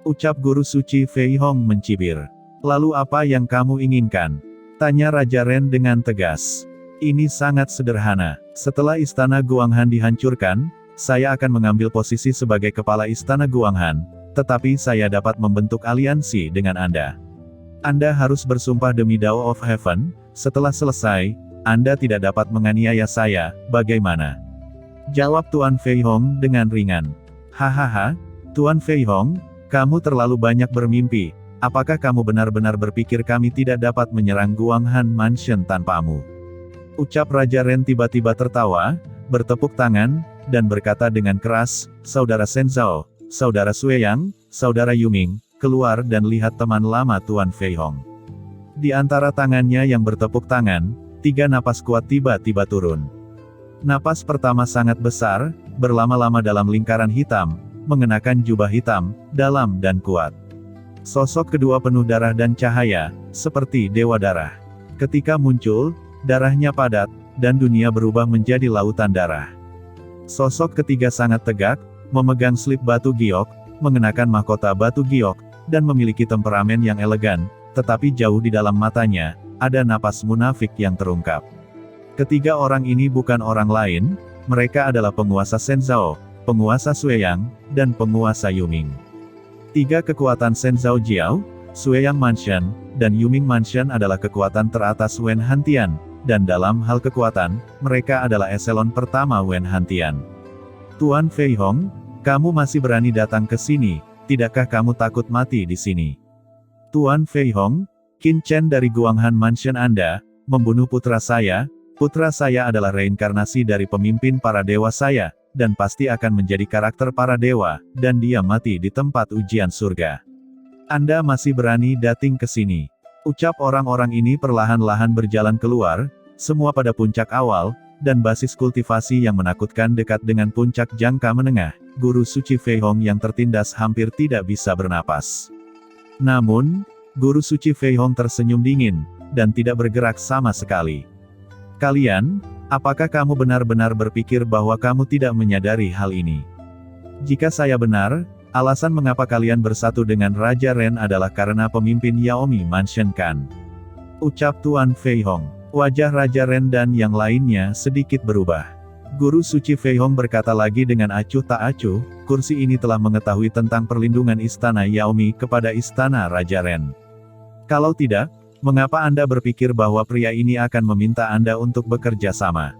Ucap Guru Suci Fei Hong mencibir. Lalu apa yang kamu inginkan? Tanya Raja Ren dengan tegas. Ini sangat sederhana. Setelah Istana Guanghan dihancurkan, saya akan mengambil posisi sebagai kepala Istana Guanghan, tetapi saya dapat membentuk aliansi dengan Anda. Anda harus bersumpah demi Dao of Heaven, setelah selesai, Anda tidak dapat menganiaya saya, bagaimana? Jawab Tuan Fei Hong dengan ringan. Hahaha, Tuan Fei Hong, kamu terlalu banyak bermimpi. Apakah kamu benar-benar berpikir kami tidak dapat menyerang Guanghan Mansion tanpamu? Ucap Raja Ren tiba-tiba tertawa, bertepuk tangan, dan berkata dengan keras, Saudara Shenzhou, Saudara Sueyang, Saudara Yuming, keluar dan lihat teman lama Tuan Fei Hong. Di antara tangannya yang bertepuk tangan, 3 napas kuat tiba-tiba turun. Napas pertama sangat besar, berlama-lama dalam lingkaran hitam, mengenakan jubah hitam, dalam dan kuat. Sosok kedua penuh darah dan cahaya, seperti dewa darah. Ketika muncul, darahnya padat, dan dunia berubah menjadi lautan darah. Sosok ketiga sangat tegak, memegang slip batu giok, mengenakan mahkota batu giok, dan memiliki temperamen yang elegan, tetapi jauh di dalam matanya, ada napas munafik yang terungkap. Ketiga orang ini bukan orang lain, mereka adalah penguasa Shenzhou, penguasa Sueyang, dan penguasa Yuming. 3 kekuatan Shenzhou Jiao, Sueyang Mansion, dan Yuming Mansion adalah kekuatan teratas Wen Hantian, dan dalam hal kekuatan, mereka adalah eselon pertama Wen Hantian. Tuan Fei Hong, kamu masih berani datang ke sini, tidakkah kamu takut mati di sini? Tuan Fei Hong, Qin Chen dari Guanghan Mansion Anda, membunuh putra saya adalah reinkarnasi dari pemimpin para dewa saya, dan pasti akan menjadi karakter para dewa, dan dia mati di tempat ujian surga. Anda masih berani datang ke sini. Ucap orang-orang ini perlahan-lahan berjalan keluar, semua pada puncak awal, dan basis kultivasi yang menakutkan dekat dengan puncak jangka menengah, Guru Suci Fei Hong yang tertindas hampir tidak bisa bernapas. Namun, Guru Suci Fei Hong tersenyum dingin, dan tidak bergerak sama sekali. Kalian, apakah kamu benar-benar berpikir bahwa kamu tidak menyadari hal ini? Jika saya benar, alasan mengapa kalian bersatu dengan Raja Ren adalah karena pemimpin Yaomi Mansion kan? Ucap Tuan Fei Hong. Wajah Raja Ren dan yang lainnya sedikit berubah. Guru Suci Fei Hong berkata lagi dengan acuh tak acuh, kursi ini telah mengetahui tentang perlindungan Istana Yaomi kepada Istana Raja Ren. Kalau tidak, mengapa Anda berpikir bahwa pria ini akan meminta Anda untuk bekerja sama?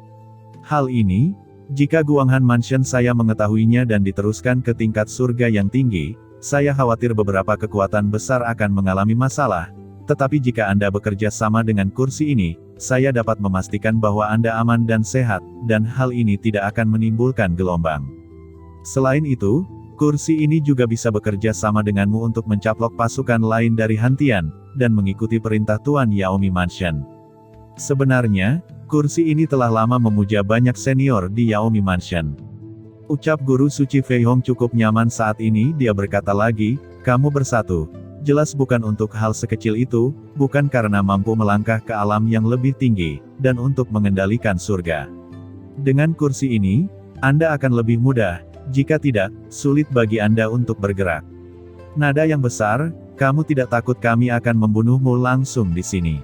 Hal ini, jika Guanghan Mansion saya mengetahuinya dan diteruskan ke tingkat surga yang tinggi, saya khawatir beberapa kekuatan besar akan mengalami masalah, tetapi jika Anda bekerja sama dengan kursi ini, saya dapat memastikan bahwa Anda aman dan sehat, dan hal ini tidak akan menimbulkan gelombang. Selain itu, kursi ini juga bisa bekerja sama denganmu untuk mencaplok pasukan lain dari Hantian, dan mengikuti perintah Tuan Yaomi Mansion. Sebenarnya, kursi ini telah lama memuja banyak senior di Yaomi Mansion. Ucap Guru Suci Fei Hong cukup nyaman saat ini, dia berkata lagi, kamu bersatu. Jelas bukan untuk hal sekecil itu, bukan karena mampu melangkah ke alam yang lebih tinggi, dan untuk mengendalikan surga. Dengan kursi ini, Anda akan lebih mudah, jika tidak, sulit bagi Anda untuk bergerak. Nada yang besar, kamu tidak takut kami akan membunuhmu langsung di sini.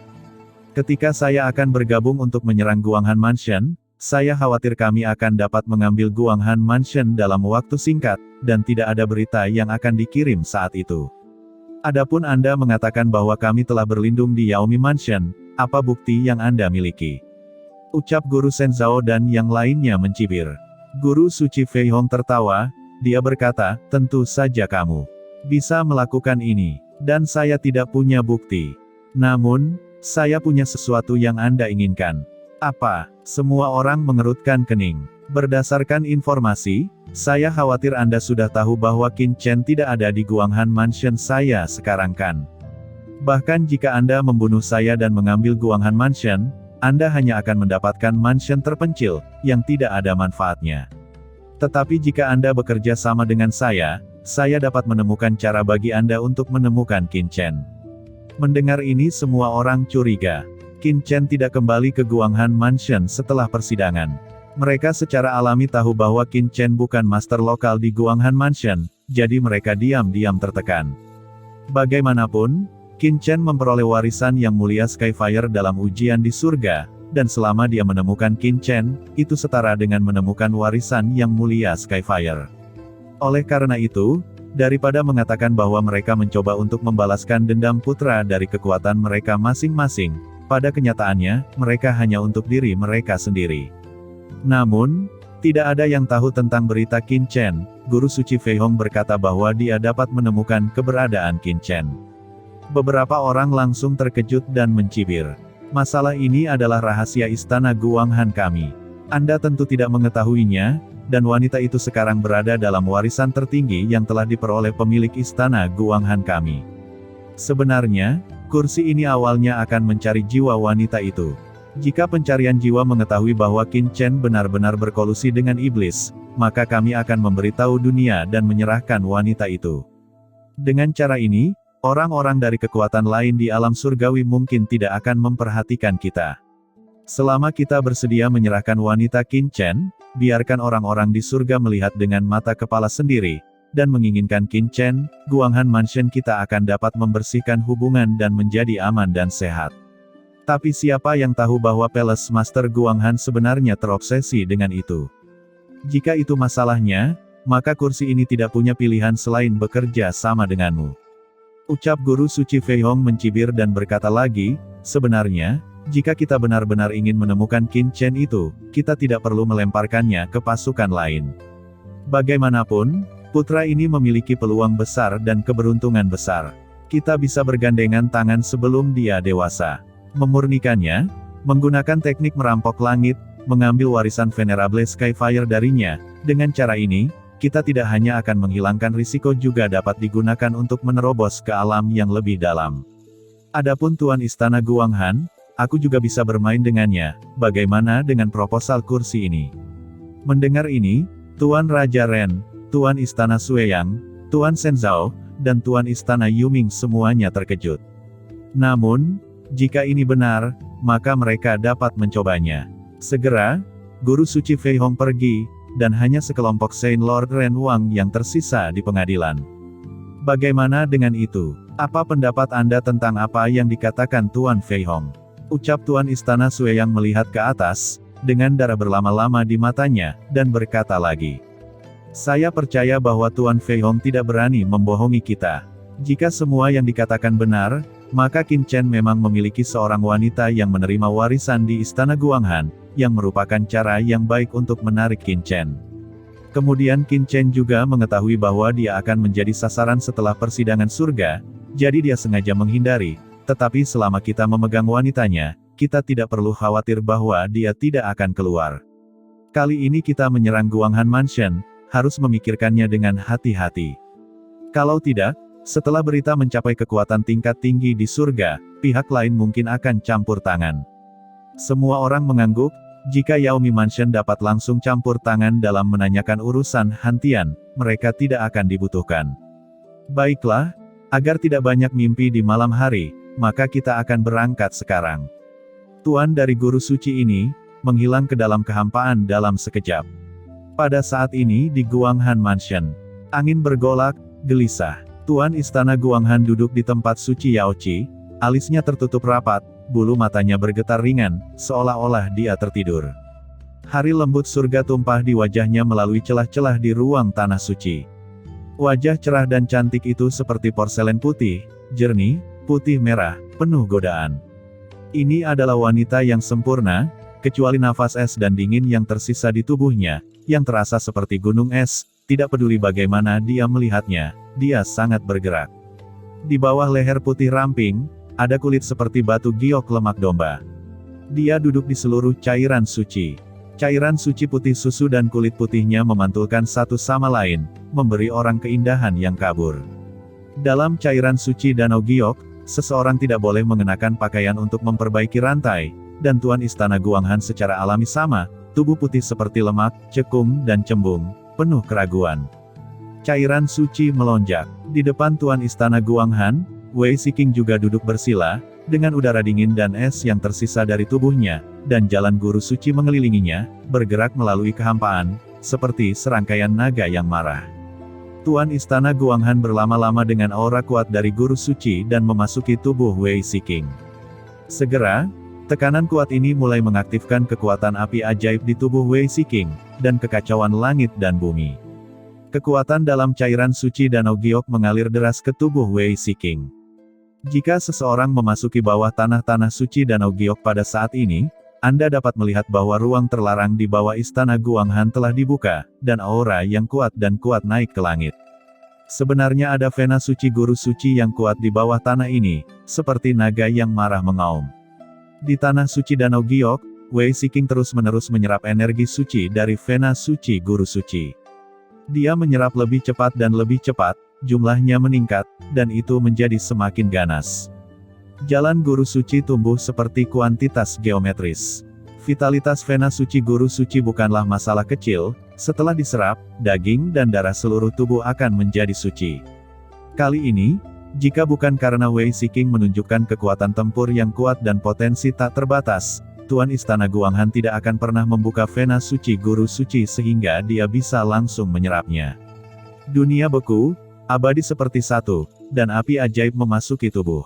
Ketika saya akan bergabung untuk menyerang Guanghan Mansion, saya khawatir kami akan dapat mengambil Guanghan Mansion dalam waktu singkat, dan tidak ada berita yang akan dikirim saat itu. Adapun Anda mengatakan bahwa kami telah berlindung di Yaomi Mansion, apa bukti yang Anda miliki? Ucap Guru Shenzhou dan yang lainnya mencibir. Guru Suci Fei Hong tertawa, dia berkata, tentu saja kamu bisa melakukan ini, dan saya tidak punya bukti. Namun, saya punya sesuatu yang Anda inginkan. Apa? Semua orang mengerutkan kening. Berdasarkan informasi, saya khawatir Anda sudah tahu bahwa Qin Chen tidak ada di Guanghan Mansion saya sekarang kan? Bahkan jika Anda membunuh saya dan mengambil Guanghan Mansion, Anda hanya akan mendapatkan mansion terpencil, yang tidak ada manfaatnya. Tetapi jika Anda bekerja sama dengan saya dapat menemukan cara bagi Anda untuk menemukan Qin Chen. Mendengar ini semua orang curiga. Qin Chen tidak kembali ke Guanghan Mansion setelah persidangan. Mereka secara alami tahu bahwa Qin Chen bukan master lokal di Guanghan Mansion, jadi mereka diam-diam tertekan. Bagaimanapun, Qin Chen memperoleh warisan yang mulia Skyfire dalam ujian di surga, dan selama dia menemukan Qin Chen, itu setara dengan menemukan warisan yang mulia Skyfire. Oleh karena itu, Daripada mengatakan bahwa mereka mencoba untuk membalaskan dendam putra dari kekuatan mereka masing-masing, pada kenyataannya, mereka hanya untuk diri mereka sendiri. Namun, tidak ada yang tahu tentang berita Qin Chen. Guru suci Fei Hong berkata bahwa dia dapat menemukan keberadaan Qin Chen. Beberapa orang langsung terkejut dan mencibir. Masalah ini adalah rahasia istana Guanghan kami. Anda tentu tidak mengetahuinya, dan wanita itu sekarang berada dalam warisan tertinggi yang telah diperoleh pemilik istana Guanghan kami. Sebenarnya, kursi ini awalnya akan mencari jiwa wanita itu. Jika pencarian jiwa mengetahui bahwa Qin Chen benar-benar berkolusi dengan iblis, maka kami akan memberitahu dunia dan menyerahkan wanita itu. Dengan cara ini, orang-orang dari kekuatan lain di alam surgawi mungkin tidak akan memperhatikan kita. Selama kita bersedia menyerahkan wanita Qin Chen, biarkan orang-orang di surga melihat dengan mata kepala sendiri, dan menginginkan Qin Chen, Guanghan Mansion kita akan dapat membersihkan hubungan dan menjadi aman dan sehat. Tapi siapa yang tahu bahwa Palace Master Guanghan sebenarnya terobsesi dengan itu? Jika itu masalahnya, maka kursi ini tidak punya pilihan selain bekerja sama denganmu. Ucap guru suci Fei Hong mencibir dan berkata lagi, sebenarnya, jika kita benar-benar ingin menemukan Qin Chen itu, kita tidak perlu melemparkannya ke pasukan lain. Bagaimanapun, putra ini memiliki peluang besar dan keberuntungan besar. Kita bisa bergandengan tangan sebelum dia dewasa. Memurnikannya, menggunakan teknik merampok langit, mengambil warisan Venerable Skyfire darinya. Dengan cara ini, kita tidak hanya akan menghilangkan risiko juga dapat digunakan untuk menerobos ke alam yang lebih dalam. Adapun Tuan Istana Guanghan, aku juga bisa bermain dengannya. Bagaimana dengan proposal kursi ini? Mendengar ini, Tuan Raja Ren, Tuan Istana Sueyang, Tuan Shenzhou, dan Tuan Istana Yuming semuanya terkejut. Namun, jika ini benar, maka mereka dapat mencobanya. Segera, guru suci Fei Hong pergi, dan hanya sekelompok Saint Lord Ren Wang yang tersisa di pengadilan. Bagaimana dengan itu? Apa pendapat Anda tentang apa yang dikatakan Tuan Fei Hong? Ucap Tuan Istana Sueyang melihat ke atas, dengan darah berlama-lama di matanya, dan berkata lagi. Saya percaya bahwa Tuan Fei Hong tidak berani membohongi kita. Jika semua yang dikatakan benar, maka Qin Chen memang memiliki seorang wanita yang menerima warisan di Istana Guanghan, yang merupakan cara yang baik untuk menarik Qin Chen. Kemudian Qin Chen juga mengetahui bahwa dia akan menjadi sasaran setelah persidangan surga, jadi dia sengaja menghindari, tetapi selama kita memegang wanitanya, kita tidak perlu khawatir bahwa dia tidak akan keluar. Kali ini kita menyerang Guanghan Mansion, harus memikirkannya dengan hati-hati. Kalau tidak, setelah berita mencapai kekuatan tingkat tinggi di surga, pihak lain mungkin akan campur tangan. Semua orang mengangguk, jika Yaomi Mansion dapat langsung campur tangan dalam menanyakan urusan Hantian, mereka tidak akan dibutuhkan. Baiklah, agar tidak banyak mimpi di malam hari, maka kita akan berangkat sekarang. Tuan dari guru suci ini, menghilang ke dalam kehampaan dalam sekejap. Pada saat ini di Guanghan Mansion, angin bergolak, gelisah. Tuan Istana Guanghan duduk di tempat suci Yaoqi, alisnya tertutup rapat, bulu matanya bergetar ringan, seolah-olah dia tertidur. Hari lembut surga tumpah di wajahnya melalui celah-celah di ruang tanah suci. Wajah cerah dan cantik itu seperti porselen putih, jernih, putih merah, penuh godaan. Ini adalah wanita yang sempurna, kecuali nafas es dan dingin yang tersisa di tubuhnya, yang terasa seperti gunung es, tidak peduli bagaimana dia melihatnya, dia sangat bergerak. Di bawah leher putih ramping, ada kulit seperti batu giok lemak domba. Dia duduk di seluruh cairan suci. Cairan suci putih susu dan kulit putihnya memantulkan satu sama lain, memberi orang keindahan yang kabur. Dalam cairan suci Danau Giok, seseorang tidak boleh mengenakan pakaian untuk memperbaiki rantai, dan Tuan Istana Guanghan secara alami sama, tubuh putih seperti lemak, cekung, dan cembung, penuh keraguan. Cairan suci melonjak. Di depan Tuan Istana Guanghan, Wei Siking juga duduk bersila, dengan udara dingin dan es yang tersisa dari tubuhnya, dan jalan guru suci mengelilinginya, bergerak melalui kehampaan, seperti serangkaian naga yang marah. Tuan Istana Guanghan berlama-lama dengan aura kuat dari guru suci dan memasuki tubuh Wei Siking. Segera, tekanan kuat ini mulai mengaktifkan kekuatan api ajaib di tubuh Wei Siking, dan kekacauan langit dan bumi. Kekuatan dalam cairan suci Danau Giok mengalir deras ke tubuh Wei Siking. Jika seseorang memasuki bawah tanah-tanah suci Danau Giok pada saat ini, Anda dapat melihat bahwa ruang terlarang di bawah istana Guanghan telah dibuka, dan aura yang kuat naik ke langit. Sebenarnya ada vena suci guru suci yang kuat di bawah tanah ini, seperti naga yang marah mengaum. Di tanah suci Danau Giok, Wei Siking terus-menerus menyerap energi suci dari vena suci guru suci. Dia menyerap lebih cepat dan lebih cepat, jumlahnya meningkat, dan itu menjadi semakin ganas. Jalan guru suci tumbuh seperti kuantitas geometris. Vitalitas vena suci guru suci bukanlah masalah kecil, setelah diserap, daging dan darah seluruh tubuh akan menjadi suci. Kali ini, jika bukan karena Wei Siking menunjukkan kekuatan tempur yang kuat dan potensi tak terbatas, Tuan Istana Guanghan tidak akan pernah membuka vena suci guru suci sehingga dia bisa langsung menyerapnya. Dunia beku, abadi seperti satu, dan api ajaib memasuki tubuh.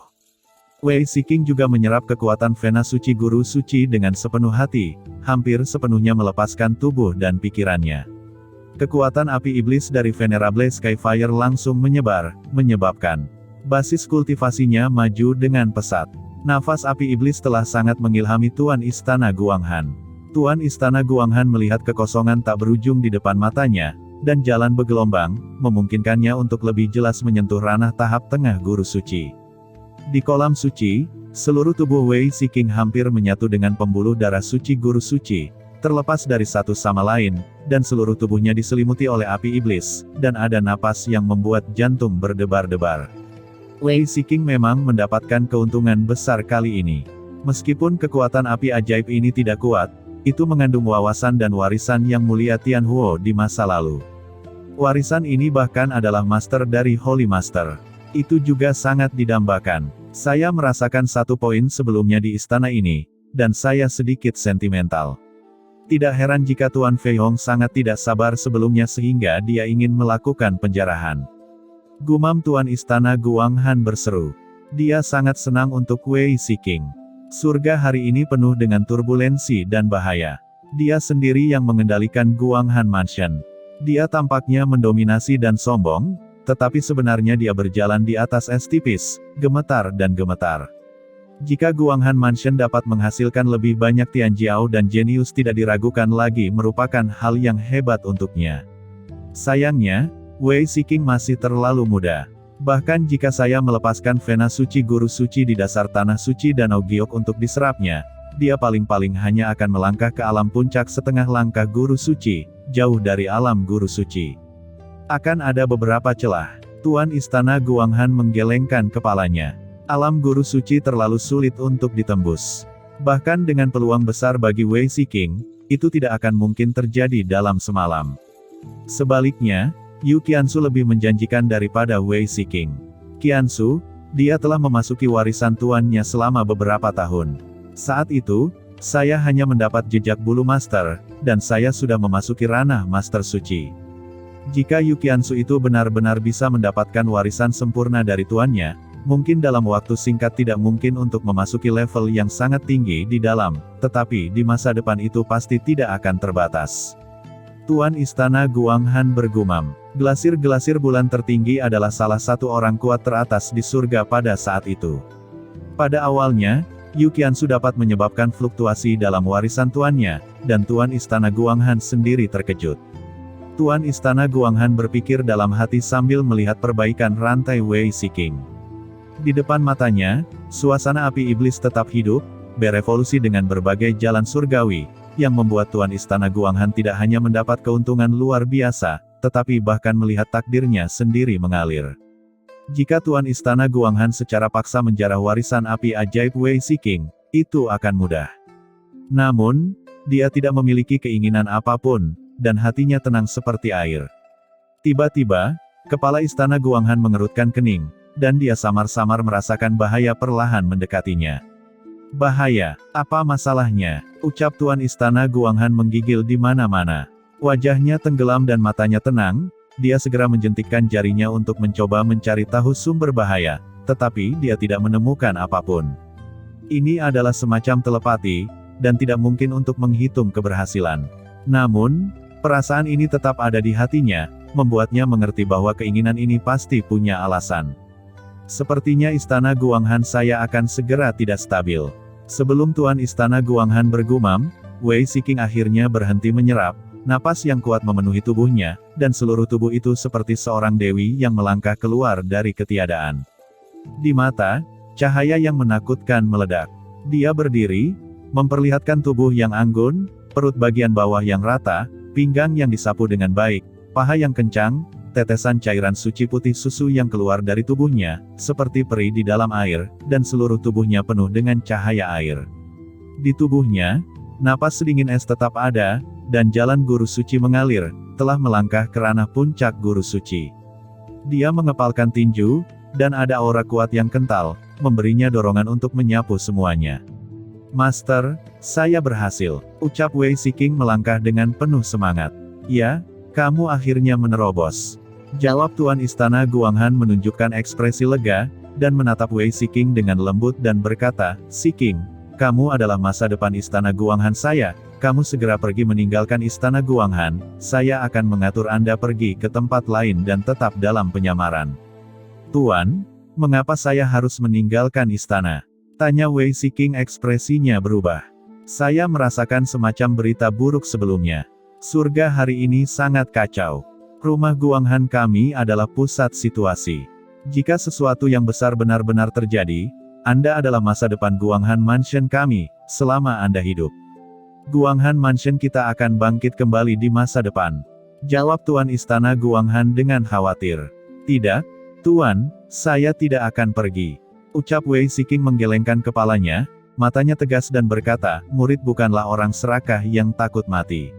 Wei Siking juga menyerap kekuatan vena suci guru suci dengan sepenuh hati, hampir sepenuhnya melepaskan tubuh dan pikirannya. Kekuatan api iblis dari Venerable Skyfire langsung menyebar, menyebabkan basis kultivasinya maju dengan pesat. Nafas api iblis telah sangat mengilhami Tuan Istana Guanghan. Tuan Istana Guanghan melihat kekosongan tak berujung di depan matanya, dan jalan bergelombang, memungkinkannya untuk lebih jelas menyentuh ranah tahap tengah guru suci. Di kolam suci, seluruh tubuh Wei Siking hampir menyatu dengan pembuluh darah suci guru suci, terlepas dari satu sama lain, dan seluruh tubuhnya diselimuti oleh api iblis, dan ada napas yang membuat jantung berdebar-debar. Wei Siking memang mendapatkan keuntungan besar kali ini. Meskipun kekuatan api ajaib ini tidak kuat, itu mengandung wawasan dan warisan yang mulia Tianhuo di masa lalu. Warisan ini bahkan adalah master dari Holy Master. Itu juga sangat didambakan. Saya merasakan satu poin sebelumnya di istana ini, dan saya sedikit sentimental. Tidak heran jika Tuan Fei Hong sangat tidak sabar sebelumnya sehingga dia ingin melakukan penjarahan. Gumam Tuan Istana Guanghan berseru. Dia sangat senang untuk Wei Siking. Surga hari ini penuh dengan turbulensi dan bahaya. Dia sendiri yang mengendalikan Guanghan Mansion. Dia tampaknya mendominasi dan sombong, tetapi sebenarnya dia berjalan di atas es tipis, gemetar dan gemetar. Jika Guanghan Mansion dapat menghasilkan lebih banyak Tianjiao dan jenius tidak diragukan lagi merupakan hal yang hebat untuknya. Sayangnya, Wei Siking masih terlalu muda. Bahkan jika saya melepaskan vena suci guru suci di dasar tanah suci Danau Giok untuk diserapnya, dia paling-paling hanya akan melangkah ke alam puncak setengah langkah guru suci, jauh dari alam guru suci. Akan ada beberapa celah. Tuan Istana Guanghan menggelengkan kepalanya. Alam guru suci terlalu sulit untuk ditembus. Bahkan dengan peluang besar bagi Wei Siking, itu tidak akan mungkin terjadi dalam semalam. Sebaliknya, Yu Qiansu lebih menjanjikan daripada Wei Siking. Qiansu, dia telah memasuki warisan tuannya selama beberapa tahun. Saat itu, saya hanya mendapat jejak bulu master, dan saya sudah memasuki ranah master suci. Jika Yu Qiansu itu benar-benar bisa mendapatkan warisan sempurna dari tuannya, mungkin dalam waktu singkat tidak mungkin untuk memasuki level yang sangat tinggi di dalam, tetapi di masa depan itu pasti tidak akan terbatas. Tuan Istana Guanghan bergumam. Glasir-glasir bulan tertinggi adalah salah satu orang kuat teratas di surga pada saat itu. Pada awalnya, Yu Qiansu dapat menyebabkan fluktuasi dalam warisan tuannya, dan Tuan Istana Guanghan sendiri terkejut. Tuan Istana Guanghan berpikir dalam hati sambil melihat perbaikan rantai Wei Siking. Di depan matanya, suasana api iblis tetap hidup, berevolusi dengan berbagai jalan surgawi, yang membuat Tuan Istana Guanghan tidak hanya mendapat keuntungan luar biasa, tetapi bahkan melihat takdirnya sendiri mengalir. Jika Tuan Istana Guanghan secara paksa menjarah warisan api ajaib Wei Siking, itu akan mudah. Namun, dia tidak memiliki keinginan apapun, dan hatinya tenang seperti air. Tiba-tiba, kepala Istana Guanghan mengerutkan kening, dan dia samar-samar merasakan bahaya perlahan mendekatinya. Bahaya, apa masalahnya? Ucap Tuan Istana Guanghan menggigil di mana-mana. Wajahnya tenggelam dan matanya tenang, dia segera menjentikkan jarinya untuk mencoba mencari tahu sumber bahaya, tetapi dia tidak menemukan apapun. Ini adalah semacam telepati, dan tidak mungkin untuk menghitung keberhasilan. Namun, perasaan ini tetap ada di hatinya, membuatnya mengerti bahwa keinginan ini pasti punya alasan. Sepertinya istana Guanghan saya akan segera tidak stabil. Sebelum Tuan Istana Guanghan bergumam, Wei Siking akhirnya berhenti menyerap, napas yang kuat memenuhi tubuhnya, dan seluruh tubuh itu seperti seorang dewi yang melangkah keluar dari ketiadaan. Di mata, cahaya yang menakutkan meledak. Dia berdiri, memperlihatkan tubuh yang anggun, perut bagian bawah yang rata, pinggang yang disapu dengan baik, paha yang kencang, tetesan cairan suci putih susu yang keluar dari tubuhnya, seperti peri di dalam air, dan seluruh tubuhnya penuh dengan cahaya air. Di tubuhnya, napas sedingin es tetap ada, dan jalan guru suci mengalir, telah melangkah ke ranah puncak guru suci. Dia mengepalkan tinju, dan ada aura kuat yang kental, memberinya dorongan untuk menyapu semuanya. Master, saya berhasil, ucap Wei Siking melangkah dengan penuh semangat. Ya, kamu akhirnya menerobos. Jawab Tuan Istana Guanghan menunjukkan ekspresi lega, dan menatap Wei Siking dengan lembut dan berkata, Siking, kamu adalah masa depan Istana Guanghan saya, kamu segera pergi meninggalkan Istana Guanghan, saya akan mengatur Anda pergi ke tempat lain dan tetap dalam penyamaran. Tuan, mengapa saya harus meninggalkan istana? Tanya Wei Siking ekspresinya berubah. Saya merasakan semacam berita buruk sebelumnya. Surga hari ini sangat kacau. Rumah Guanghan kami adalah pusat situasi. Jika sesuatu yang besar benar-benar terjadi, Anda adalah masa depan Guanghan Mansion kami, selama Anda hidup. Guanghan Mansion kita akan bangkit kembali di masa depan. Jawab Tuan Istana Guanghan dengan khawatir. Tidak, Tuan, saya tidak akan pergi. Ucap Wei Siking menggelengkan kepalanya, matanya tegas dan berkata, murid bukanlah orang serakah yang takut mati.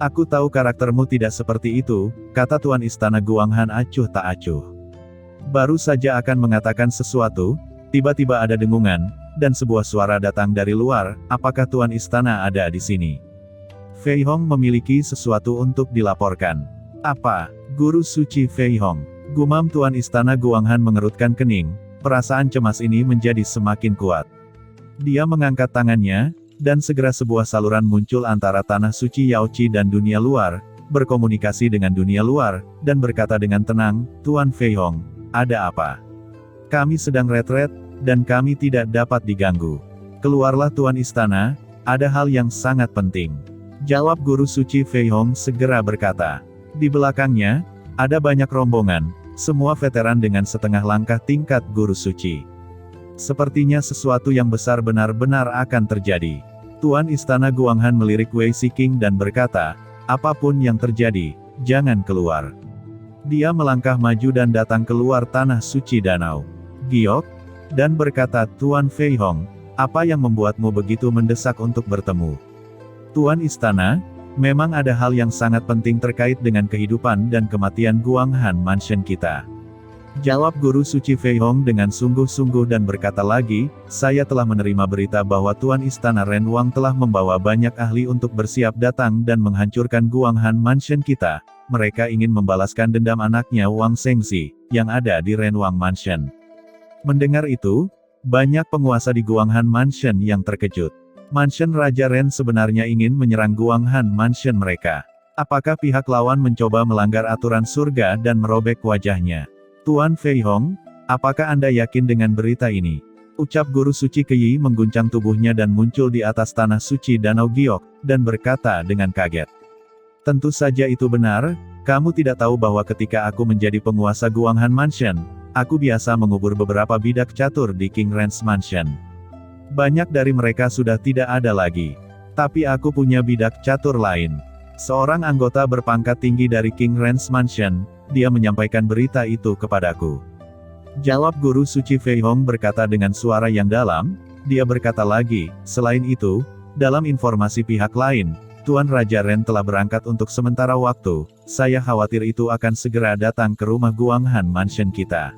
Aku tahu karaktermu tidak seperti itu, kata Tuan Istana Guanghan acuh tak acuh. Baru saja akan mengatakan sesuatu, tiba-tiba ada dengungan, dan sebuah suara datang dari luar, apakah Tuan Istana ada di sini? Fei Hong memiliki sesuatu untuk dilaporkan. Apa? Guru suci Fei Hong. Gumam Tuan Istana Guanghan mengerutkan kening, perasaan cemas ini menjadi semakin kuat. Dia mengangkat tangannya, dan segera sebuah saluran muncul antara tanah suci Yaoqi dan dunia luar, berkomunikasi dengan dunia luar, dan berkata dengan tenang, Tuan Fei Hong, ada apa? Kami sedang retret, dan kami tidak dapat diganggu. Keluarlah Tuan Istana, ada hal yang sangat penting. Jawab guru suci Fei Hong segera berkata. Di belakangnya, ada banyak rombongan, semua veteran dengan setengah langkah tingkat guru suci. Sepertinya sesuatu yang besar benar-benar akan terjadi. Tuan Istana Guanghan melirik Wei Siking dan berkata, apapun yang terjadi, jangan keluar. Dia melangkah maju dan datang keluar tanah suci danau Giok, dan berkata, Tuan Fei Hong, apa yang membuatmu begitu mendesak untuk bertemu? Tuan Istana, memang ada hal yang sangat penting terkait dengan kehidupan dan kematian Guanghan Mansion kita. Jawab guru suci Fei Hong dengan sungguh-sungguh dan berkata lagi, saya telah menerima berita bahwa Tuan Istana Ren Wang telah membawa banyak ahli untuk bersiap datang dan menghancurkan Guanghan Mansion kita. Mereka ingin membalaskan dendam anaknya Wang Shengxi, yang ada di Ren Wang Mansion. Mendengar itu, banyak penguasa di Guanghan Mansion yang terkejut. Mansion Raja Ren sebenarnya ingin menyerang Guanghan Mansion mereka. Apakah pihak lawan mencoba melanggar aturan surga dan merobek wajahnya? Tuan Fei Hong, apakah Anda yakin dengan berita ini? Ucap guru suci Keyi mengguncang tubuhnya dan muncul di atas tanah suci Danau Giok, dan berkata dengan kaget. Tentu saja itu benar, kamu tidak tahu bahwa ketika aku menjadi penguasa Guanghan Mansion, aku biasa mengubur beberapa bidak catur di King Ren's Mansion. Banyak dari mereka sudah tidak ada lagi. Tapi aku punya bidak catur lain. Seorang anggota berpangkat tinggi dari King Ren's Mansion, dia menyampaikan berita itu kepadaku. Jawab guru suci Fei Hong berkata dengan suara yang dalam, dia berkata lagi, selain itu, dalam informasi pihak lain, Tuan Raja Ren telah berangkat untuk sementara waktu, saya khawatir itu akan segera datang ke rumah Guanghan Mansion kita.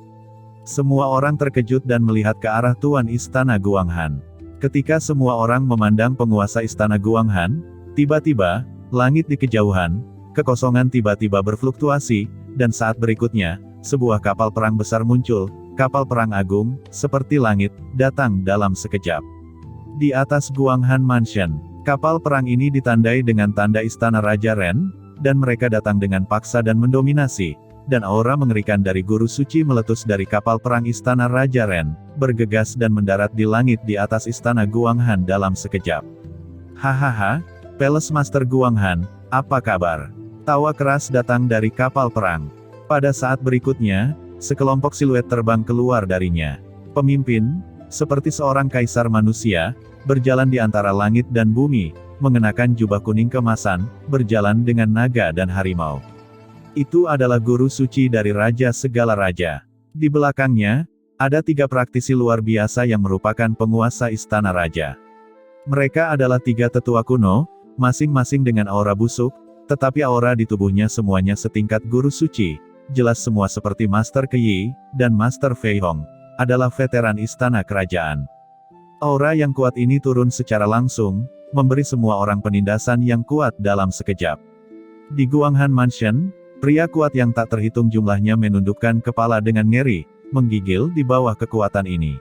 Semua orang terkejut dan melihat ke arah Tuan Istana Guanghan. Ketika semua orang memandang penguasa Istana Guanghan, tiba-tiba, langit di kejauhan, kekosongan tiba-tiba berfluktuasi, dan saat berikutnya, sebuah kapal perang besar muncul, kapal perang agung, seperti langit, datang dalam sekejap. Di atas Guanghan Mansion, kapal perang ini ditandai dengan tanda Istana Raja Ren, dan mereka datang dengan paksa dan mendominasi, dan aura mengerikan dari guru suci meletus dari kapal perang istana Raja Ren, bergegas dan mendarat di langit di atas istana Guanghan dalam sekejap. Hahaha, Palace Master Guanghan, apa kabar? Tawa keras datang dari kapal perang. Pada saat berikutnya, sekelompok siluet terbang keluar darinya. Pemimpin, seperti seorang kaisar manusia, berjalan di antara langit dan bumi, mengenakan jubah kuning kemasan, berjalan dengan naga dan harimau. Itu adalah guru suci dari Raja Segala Raja. Di belakangnya, ada 3 praktisi luar biasa yang merupakan penguasa istana raja. Mereka adalah 3 tetua kuno, masing-masing dengan aura busuk, tetapi aura di tubuhnya semuanya setingkat guru suci. Jelas semua seperti Master Keyi, dan Master Fei Hong, adalah veteran istana kerajaan. Aura yang kuat ini turun secara langsung, memberi semua orang penindasan yang kuat dalam sekejap. Di Guanghan Mansion, pria kuat yang tak terhitung jumlahnya menundukkan kepala dengan ngeri, menggigil di bawah kekuatan ini.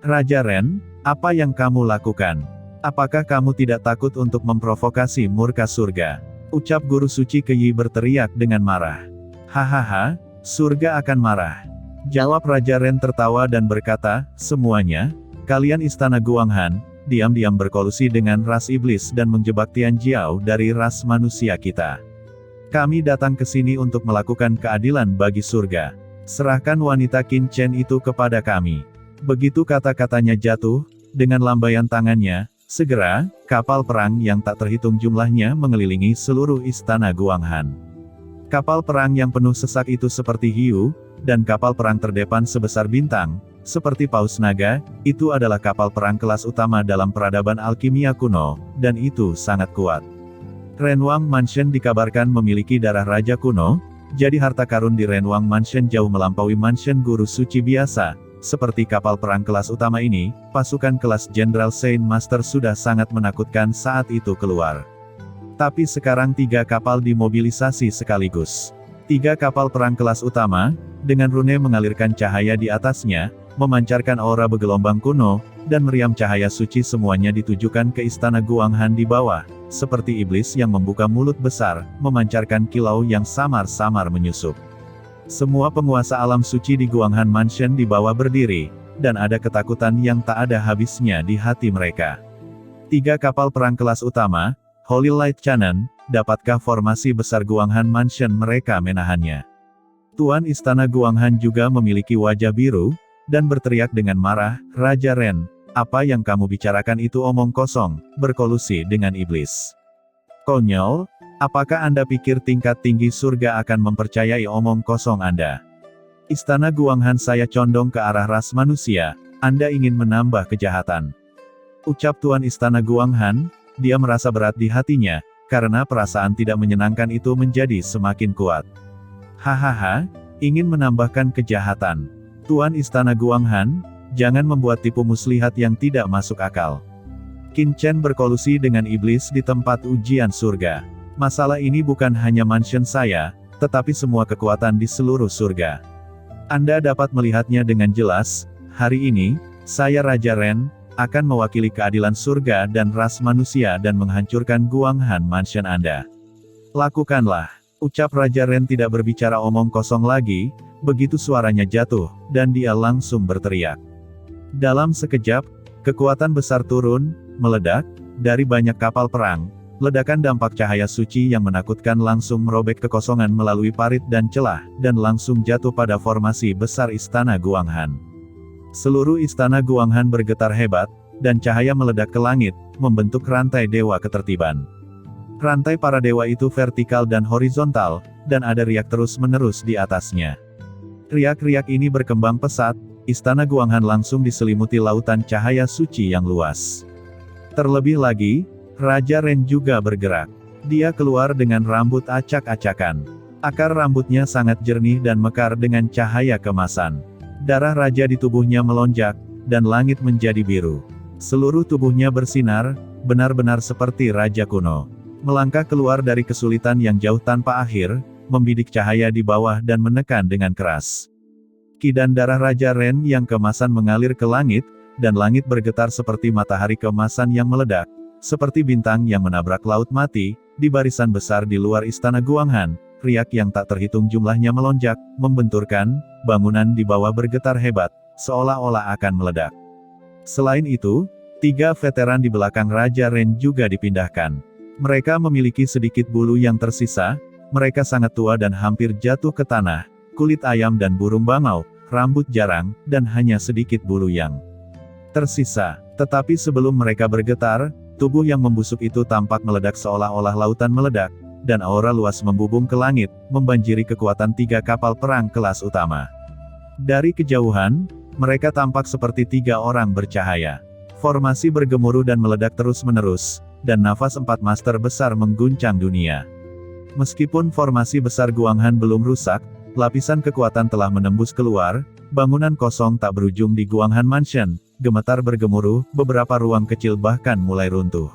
Raja Ren, apa yang kamu lakukan? Apakah kamu tidak takut untuk memprovokasi murka surga? Ucap guru suci Keyi berteriak dengan marah. Hahaha, surga akan marah. Jawab Raja Ren tertawa dan berkata, semuanya, kalian istana Guanghan, diam-diam berkolusi dengan ras iblis dan menjebak Tian Jiao dari ras manusia kita. Kami datang ke sini untuk melakukan keadilan bagi surga. Serahkan wanita Qin Chen itu kepada kami. Begitu kata-katanya jatuh, dengan lambaian tangannya, segera, kapal perang yang tak terhitung jumlahnya mengelilingi seluruh istana Guanghan. Kapal perang yang penuh sesak itu seperti hiu, dan kapal perang terdepan sebesar bintang, seperti paus naga, itu adalah kapal perang kelas utama dalam peradaban alkimia kuno, dan itu sangat kuat. Renwang Mansion dikabarkan memiliki darah raja kuno, jadi harta karun di Renwang Mansion jauh melampaui mansion guru suci biasa. Seperti kapal perang kelas utama ini, pasukan kelas Jenderal Saint Master sudah sangat menakutkan saat itu keluar. Tapi sekarang 3 kapal dimobilisasi sekaligus. 3 kapal perang kelas utama, dengan rune mengalirkan cahaya di atasnya, memancarkan aura bergelombang kuno, dan meriam cahaya suci semuanya ditujukan ke istana Guanghan di bawah, seperti iblis yang membuka mulut besar, memancarkan kilau yang samar-samar menyusup. Semua penguasa alam suci di Guanghan Mansion di bawah berdiri, dan ada ketakutan yang tak ada habisnya di hati mereka. 3 kapal perang kelas utama, Holy Light Cannon, dapatkah formasi besar Guanghan Mansion mereka menahannya? Tuan Istana Guanghan juga memiliki wajah biru, dan berteriak dengan marah, Raja Ren, apa yang kamu bicarakan itu omong kosong, berkolusi dengan iblis. Konyol, apakah Anda pikir tingkat tinggi surga akan mempercayai omong kosong Anda? Istana Guanghan saya condong ke arah ras manusia, Anda ingin menambah kejahatan. Ucap Tuan Istana Guanghan, dia merasa berat di hatinya, karena perasaan tidak menyenangkan itu menjadi semakin kuat. Hahaha, ingin menambahkan kejahatan. Tuan Istana Guanghan, jangan membuat tipu muslihat yang tidak masuk akal. Qin Chen berkolusi dengan iblis di tempat ujian surga. Masalah ini bukan hanya mansion saya, tetapi semua kekuatan di seluruh surga. Anda dapat melihatnya dengan jelas, hari ini, saya Raja Ren, akan mewakili keadilan surga dan ras manusia dan menghancurkan Guanghan Mansion Anda. Lakukanlah. Ucap Raja Ren tidak berbicara omong kosong lagi, begitu suaranya jatuh, dan dia langsung berteriak. Dalam sekejap, kekuatan besar turun, meledak, dari banyak kapal perang. Ledakan dampak cahaya suci yang menakutkan langsung merobek kekosongan melalui parit dan celah, dan langsung jatuh pada formasi besar istana Guanghan. Seluruh istana Guanghan bergetar hebat, dan cahaya meledak ke langit, membentuk rantai dewa ketertiban. Rantai para dewa itu vertikal dan horizontal, dan ada riak terus-menerus di atasnya. Riak-riak ini berkembang pesat, istana Guanghan langsung diselimuti lautan cahaya suci yang luas. Terlebih lagi, Raja Ren juga bergerak. Dia keluar dengan rambut acak-acakan. Akar rambutnya sangat jernih dan mekar dengan cahaya kemasan. Darah raja di tubuhnya melonjak, dan langit menjadi biru. Seluruh tubuhnya bersinar, benar-benar seperti raja kuno. Melangkah keluar dari kesulitan yang jauh tanpa akhir, membidik cahaya di bawah dan menekan dengan keras. Ki dan darah Raja Ren yang kemasan mengalir ke langit, dan langit bergetar seperti matahari kemasan yang meledak, seperti bintang yang menabrak laut mati, di barisan besar di luar istana Guanghan, riak yang tak terhitung jumlahnya melonjak, membenturkan, bangunan di bawah bergetar hebat, seolah-olah akan meledak. Selain itu, 3 veteran di belakang Raja Ren juga dipindahkan. Mereka memiliki sedikit bulu yang tersisa, mereka sangat tua dan hampir jatuh ke tanah, kulit ayam dan burung bangau, rambut jarang, dan hanya sedikit bulu yang tersisa. Tetapi sebelum mereka bergetar, tubuh yang membusuk itu tampak meledak seolah-olah lautan meledak, dan aura luas membubung ke langit, membanjiri kekuatan 3 kapal perang kelas utama. Dari kejauhan, mereka tampak seperti 3 orang bercahaya. Formasi bergemuruh dan meledak terus-menerus, dan nafas 4 master besar mengguncang dunia. Meskipun formasi besar Guanghan belum rusak, lapisan kekuatan telah menembus keluar, bangunan kosong tak berujung di Guanghan Mansion, gemetar bergemuruh, beberapa ruang kecil bahkan mulai runtuh.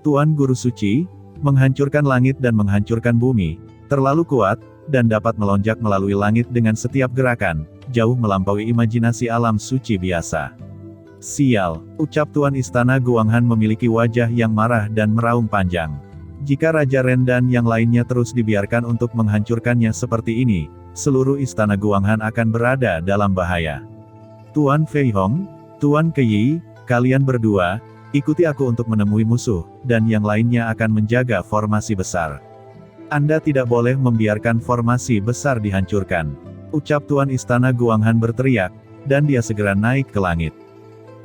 Tuan Guru Suci, menghancurkan langit dan menghancurkan bumi, terlalu kuat, dan dapat melonjak melalui langit dengan setiap gerakan, jauh melampaui imajinasi alam suci biasa. Sial, ucap Tuan Istana Guanghan memiliki wajah yang marah dan meraung panjang. Jika Raja Ren dan yang lainnya terus dibiarkan untuk menghancurkannya seperti ini, seluruh Istana Guanghan akan berada dalam bahaya. Tuan Fei Hong, Tuan Keyi, kalian berdua, ikuti aku untuk menemui musuh, dan yang lainnya akan menjaga formasi besar. Anda tidak boleh membiarkan formasi besar dihancurkan. Ucap Tuan Istana Guanghan berteriak, dan dia segera naik ke langit.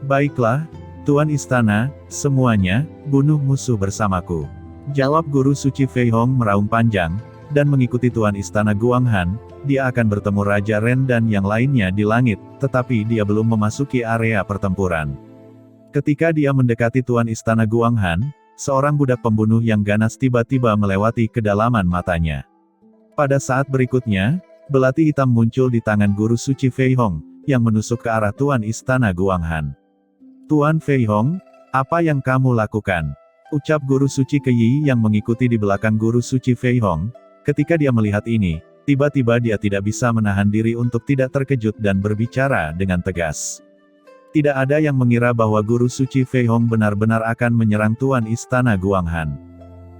Baiklah, Tuan Istana, semuanya, bunuh musuh bersamaku. Jawab Guru Suci Fei Hong meraung panjang, dan mengikuti Tuan Istana Guanghan, dia akan bertemu Raja Ren dan yang lainnya di langit, tetapi dia belum memasuki area pertempuran. Ketika dia mendekati Tuan Istana Guanghan, seorang budak pembunuh yang ganas tiba-tiba melewati kedalaman matanya. Pada saat berikutnya, belati hitam muncul di tangan Guru Suci Fei Hong, yang menusuk ke arah Tuan Istana Guanghan. Tuan Fei Hong, apa yang kamu lakukan? Ucap Guru Suci Keyi yang mengikuti di belakang Guru Suci Fei Hong. Ketika dia melihat ini, tiba-tiba dia tidak bisa menahan diri untuk tidak terkejut dan berbicara dengan tegas. Tidak ada yang mengira bahwa Guru Suci Fei Hong benar-benar akan menyerang Tuan Istana Guanghan.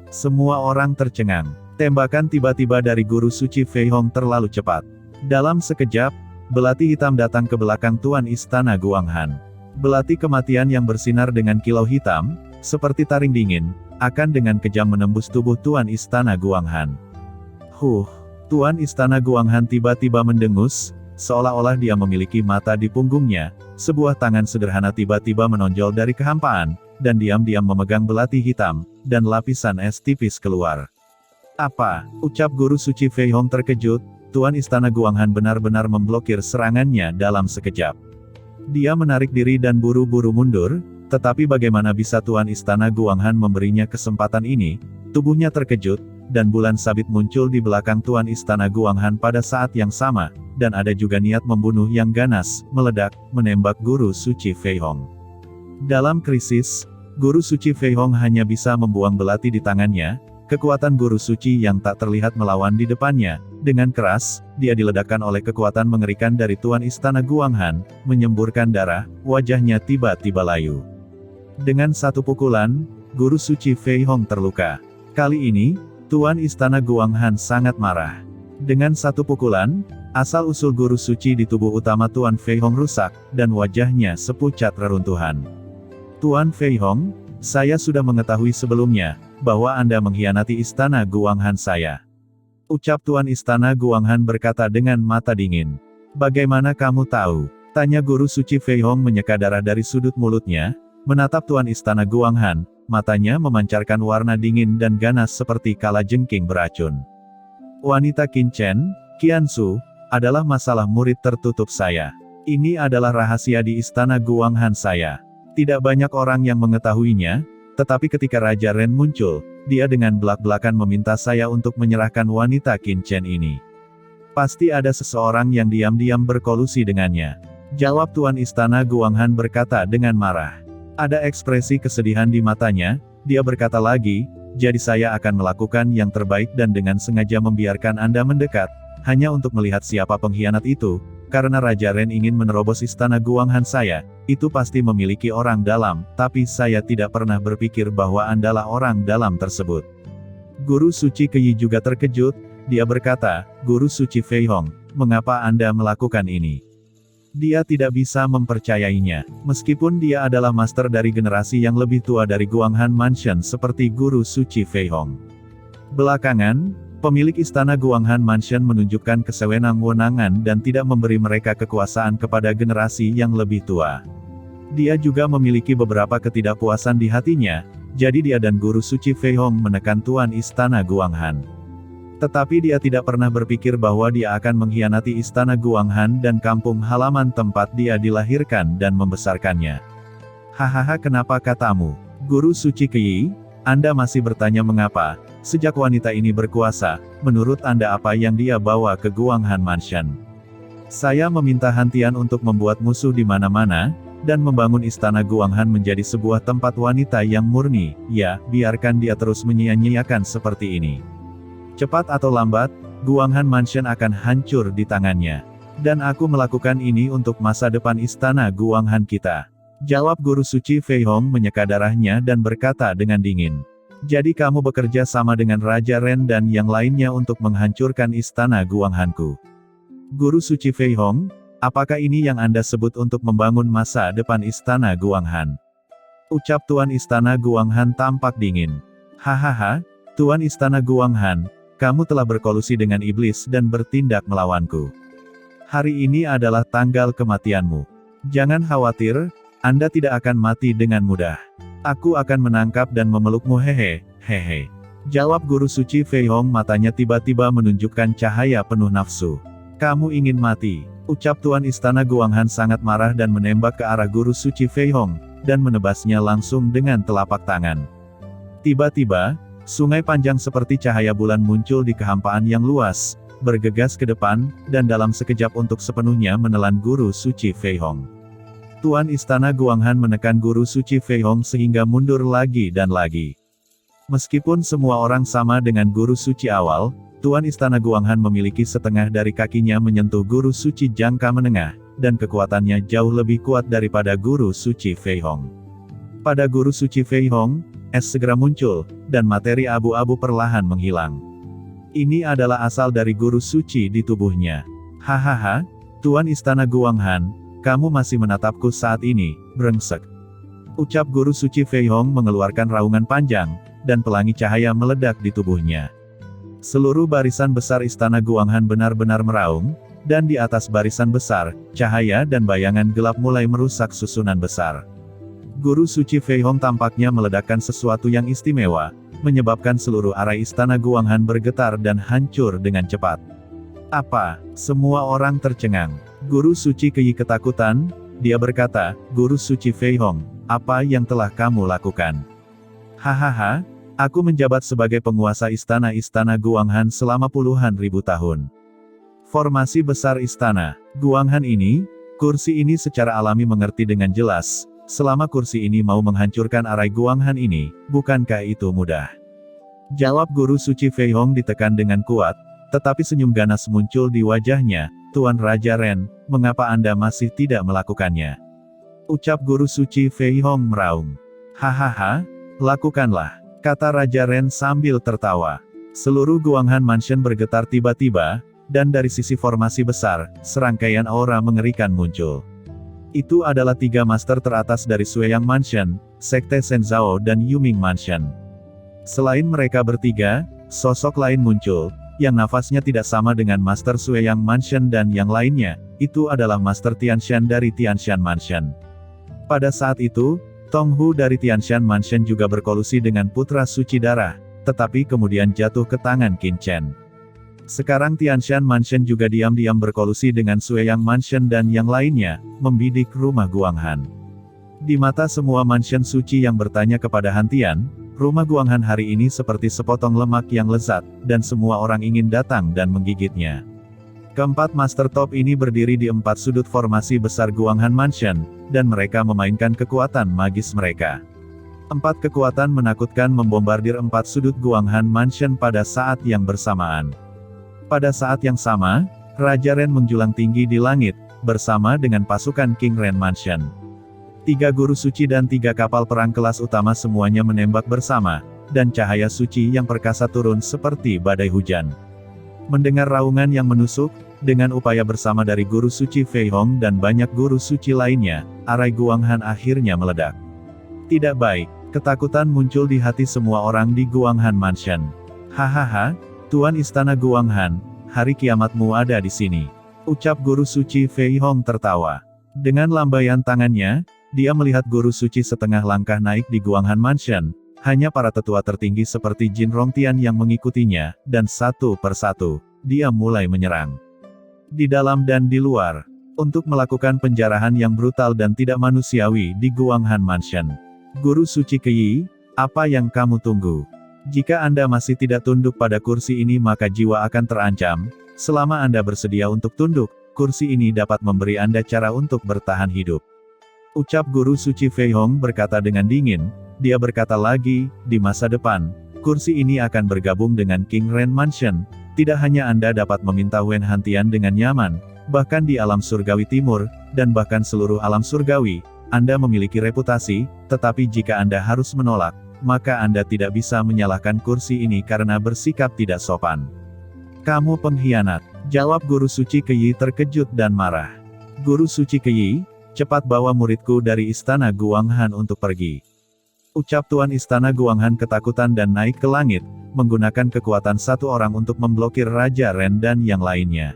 Semua orang tercengang. Tembakan tiba-tiba dari Guru Suci Fei Hong terlalu cepat. Dalam sekejap, belati hitam datang ke belakang Tuan Istana Guanghan. Belati kematian yang bersinar dengan kilau hitam, seperti taring dingin, akan dengan kejam menembus tubuh Tuan Istana Guanghan. Tuan Istana Guanghan tiba-tiba mendengus, seolah-olah dia memiliki mata di punggungnya, sebuah tangan sederhana tiba-tiba menonjol dari kehampaan, dan diam-diam memegang belati hitam, dan lapisan es tipis keluar. Apa? Ucap Guru Suci Fei Hong terkejut, Tuan Istana Guanghan benar-benar memblokir serangannya dalam sekejap. Dia menarik diri dan buru-buru mundur, tetapi bagaimana bisa Tuan Istana Guanghan memberinya kesempatan ini? Tubuhnya terkejut, dan bulan sabit muncul di belakang Tuan Istana Guanghan pada saat yang sama, dan ada juga niat membunuh yang ganas, meledak, menembak Guru Suci Fei Hong. Dalam krisis, Guru Suci Fei Hong hanya bisa membuang belati di tangannya, kekuatan Guru Suci yang tak terlihat melawan di depannya. Dengan keras, dia diledakkan oleh kekuatan mengerikan dari Tuan Istana Guanghan, menyemburkan darah, wajahnya tiba-tiba layu. Dengan satu pukulan, Guru Suci Fei Hong terluka. Kali ini, Tuan Istana Guanghan sangat marah. Dengan satu pukulan, asal-usul Guru Suci di tubuh utama Tuan Fei Hong rusak, dan wajahnya sepucat reruntuhan. Tuan Fei Hong, saya sudah mengetahui sebelumnya, bahwa Anda mengkhianati Istana Guanghan saya. Ucap Tuan Istana Guanghan berkata dengan mata dingin. Bagaimana kamu tahu? Tanya Guru Suci Fei Hong menyeka darah dari sudut mulutnya, menatap Tuan Istana Guanghan, matanya memancarkan warna dingin dan ganas seperti kalajengking beracun. Wanita Qin Qiansu, adalah masalah murid tertutup saya. Ini adalah rahasia di Istana Guanghan saya. Tidak banyak orang yang mengetahuinya, tetapi ketika Raja Ren muncul, dia dengan belak-belakan meminta saya untuk menyerahkan wanita Qin ini. Pasti ada seseorang yang diam-diam berkolusi dengannya. Jawab Tuan Istana Guanghan berkata dengan marah. Ada ekspresi kesedihan di matanya, dia berkata lagi, jadi saya akan melakukan yang terbaik dan dengan sengaja membiarkan Anda mendekat, hanya untuk melihat siapa pengkhianat itu, karena Raja Ren ingin menerobos istana Guanghan saya, itu pasti memiliki orang dalam, tapi saya tidak pernah berpikir bahwa Andalah orang dalam tersebut. Guru Suci Keyi juga terkejut, dia berkata, Guru Suci Fei Hong, mengapa Anda melakukan ini? Dia tidak bisa mempercayainya, meskipun dia adalah master dari generasi yang lebih tua dari Guanghan Mansion seperti Guru Suci Fei Hong. Belakangan, pemilik istana Guanghan Mansion menunjukkan kesewenang-wenangan dan tidak memberi mereka kekuasaan kepada generasi yang lebih tua. Dia juga memiliki beberapa ketidakpuasan di hatinya, jadi dia dan Guru Suci Fei Hong menekan tuan istana Guanghan. Tetapi dia tidak pernah berpikir bahwa dia akan mengkhianati istana Guanghan dan kampung halaman tempat dia dilahirkan dan membesarkannya. Hahaha, kenapa katamu? Guru Suci Keyi, Anda masih bertanya mengapa? Sejak wanita ini berkuasa, menurut Anda apa yang dia bawa ke Guanghan Mansion? Saya meminta Hantian untuk membuat musuh di mana-mana, dan membangun istana Guanghan menjadi sebuah tempat wanita yang murni. Ya, biarkan dia terus menyia-nyiakan seperti ini. Cepat atau lambat, Guanghan Mansion akan hancur di tangannya. Dan aku melakukan ini untuk masa depan istana Guanghan kita. Jawab Guru Suci Fei Hong menyeka darahnya dan berkata dengan dingin. Jadi kamu bekerja sama dengan Raja Ren dan yang lainnya untuk menghancurkan istana Guanghanku. Guru Suci Fei Hong, apakah ini yang Anda sebut untuk membangun masa depan istana Guanghan? Ucap Tuan Istana Guanghan tampak dingin. Hahaha, Tuan Istana Guanghan, kamu telah berkolusi dengan iblis dan bertindak melawanku. Hari ini adalah tanggal kematianmu. Jangan khawatir, Anda tidak akan mati dengan mudah. Aku akan menangkap dan memelukmu hehe. Jawab Guru Suci Fei Hong, matanya tiba-tiba menunjukkan cahaya penuh nafsu. Kamu ingin mati? Ucap Tuan Istana Guanghan sangat marah dan menembak ke arah Guru Suci Fei Hong, dan menebasnya langsung dengan telapak tangan. Tiba-tiba, sungai panjang seperti cahaya bulan muncul di kehampaan yang luas, bergegas ke depan, dan dalam sekejap untuk sepenuhnya menelan Guru Suci Fei Hong. Tuan Istana Guanghan menekan Guru Suci Fei Hong sehingga mundur lagi dan lagi. Meskipun semua orang sama dengan Guru Suci awal, Tuan Istana Guanghan memiliki setengah dari kakinya menyentuh Guru Suci jangka menengah, dan kekuatannya jauh lebih kuat daripada Guru Suci Fei Hong. Pada Guru Suci Fei Hong, es segera muncul, dan materi abu-abu perlahan menghilang. Ini adalah asal dari Guru Suci di tubuhnya. Hahaha, Tuan Istana Guanghan, kamu masih menatapku saat ini, brengsek. Ucap Guru Suci Fei Hong mengeluarkan raungan panjang, dan pelangi cahaya meledak di tubuhnya. Seluruh barisan besar Istana Guanghan benar-benar meraung, dan di atas barisan besar, cahaya dan bayangan gelap mulai merusak susunan besar. Guru Suci Fei Hong tampaknya meledakkan sesuatu yang istimewa, menyebabkan seluruh area istana Guanghan bergetar dan hancur dengan cepat. Apa? Semua orang tercengang. Guru Suci Keyi ketakutan, dia berkata, Guru Suci Fei Hong, apa yang telah kamu lakukan? Hahaha, aku menjabat sebagai penguasa istana-istana Guanghan selama puluhan ribu tahun. Formasi besar istana Guanghan ini, kursi ini secara alami mengerti dengan jelas. Selama kursi ini mau menghancurkan arai Guanghan ini, bukankah itu mudah? Jawab Guru Suci Fei Hong ditekan dengan kuat, tetapi senyum ganas muncul di wajahnya. Tuan Raja Ren, mengapa Anda masih tidak melakukannya? Ucap Guru Suci Fei Hong meraung. Hahaha, lakukanlah, kata Raja Ren sambil tertawa. Seluruh Guanghan Mansion bergetar tiba-tiba, dan dari sisi formasi besar, serangkaian aura mengerikan muncul. Itu adalah 3 master teratas dari Sueyang Mansion, Sekte Shenzhou dan Yuming Mansion. Selain mereka bertiga, sosok lain muncul, yang nafasnya tidak sama dengan Master Sueyang Mansion dan yang lainnya, itu adalah Master Tianshan dari Tianshan Mansion. Pada saat itu, Tong Hu dari Tianshan Mansion juga berkolusi dengan Putra Suci Darah, tetapi kemudian jatuh ke tangan Qin Chen. Sekarang Tianshan Mansion juga diam-diam berkolusi dengan Sueyang Mansion dan yang lainnya, membidik rumah Guanghan. Di mata semua mansion suci yang bertanya kepada Hantian, rumah Guanghan hari ini seperti sepotong lemak yang lezat, dan semua orang ingin datang dan menggigitnya. Keempat master top ini berdiri di 4 sudut formasi besar Guanghan Mansion, dan mereka memainkan kekuatan magis mereka. 4 kekuatan menakutkan membombardir 4 sudut Guanghan Mansion pada saat yang bersamaan. Pada saat yang sama, Raja Ren menjulang tinggi di langit, bersama dengan pasukan King Ren Mansion. 3 guru suci dan 3 kapal perang kelas utama semuanya menembak bersama, dan cahaya suci yang perkasa turun seperti badai hujan. Mendengar raungan yang menusuk, dengan upaya bersama dari guru suci Fei Hong dan banyak guru suci lainnya, arai Guanghan akhirnya meledak. Tidak baik, ketakutan muncul di hati semua orang di Guanghan Mansion. Hahaha, Tuan Istana Guanghan, hari kiamatmu ada di sini. Ucap guru suci Fei Hong tertawa. Dengan lambaian tangannya, dia melihat guru suci setengah langkah naik di Guanghan Mansion. Hanya para tetua tertinggi seperti Jin Rongtian yang mengikutinya, dan satu persatu, dia mulai menyerang. Di dalam dan di luar, untuk melakukan penjarahan yang brutal dan tidak manusiawi di Guanghan Mansion. Guru suci Keyi, apa yang kamu tunggu? Jika Anda masih tidak tunduk pada kursi ini maka jiwa akan terancam. Selama Anda bersedia untuk tunduk, kursi ini dapat memberi Anda cara untuk bertahan hidup. Ucap guru suci Fei Hong berkata dengan dingin. Dia berkata lagi, di masa depan, kursi ini akan bergabung dengan King Ren Mansion. Tidak hanya Anda dapat meminta Wen Hantian dengan nyaman, bahkan di alam surgawi timur, dan bahkan seluruh alam surgawi, Anda memiliki reputasi, tetapi jika Anda harus menolak, maka Anda tidak bisa menyalahkan kursi ini karena bersikap tidak sopan. Kamu pengkhianat, jawab guru suci Keyi terkejut dan marah. Guru suci Keyi, cepat bawa muridku dari istana Guanghan untuk pergi. Ucap Tuan Istana Guanghan ketakutan dan naik ke langit, menggunakan kekuatan satu orang untuk memblokir Raja Ren dan yang lainnya.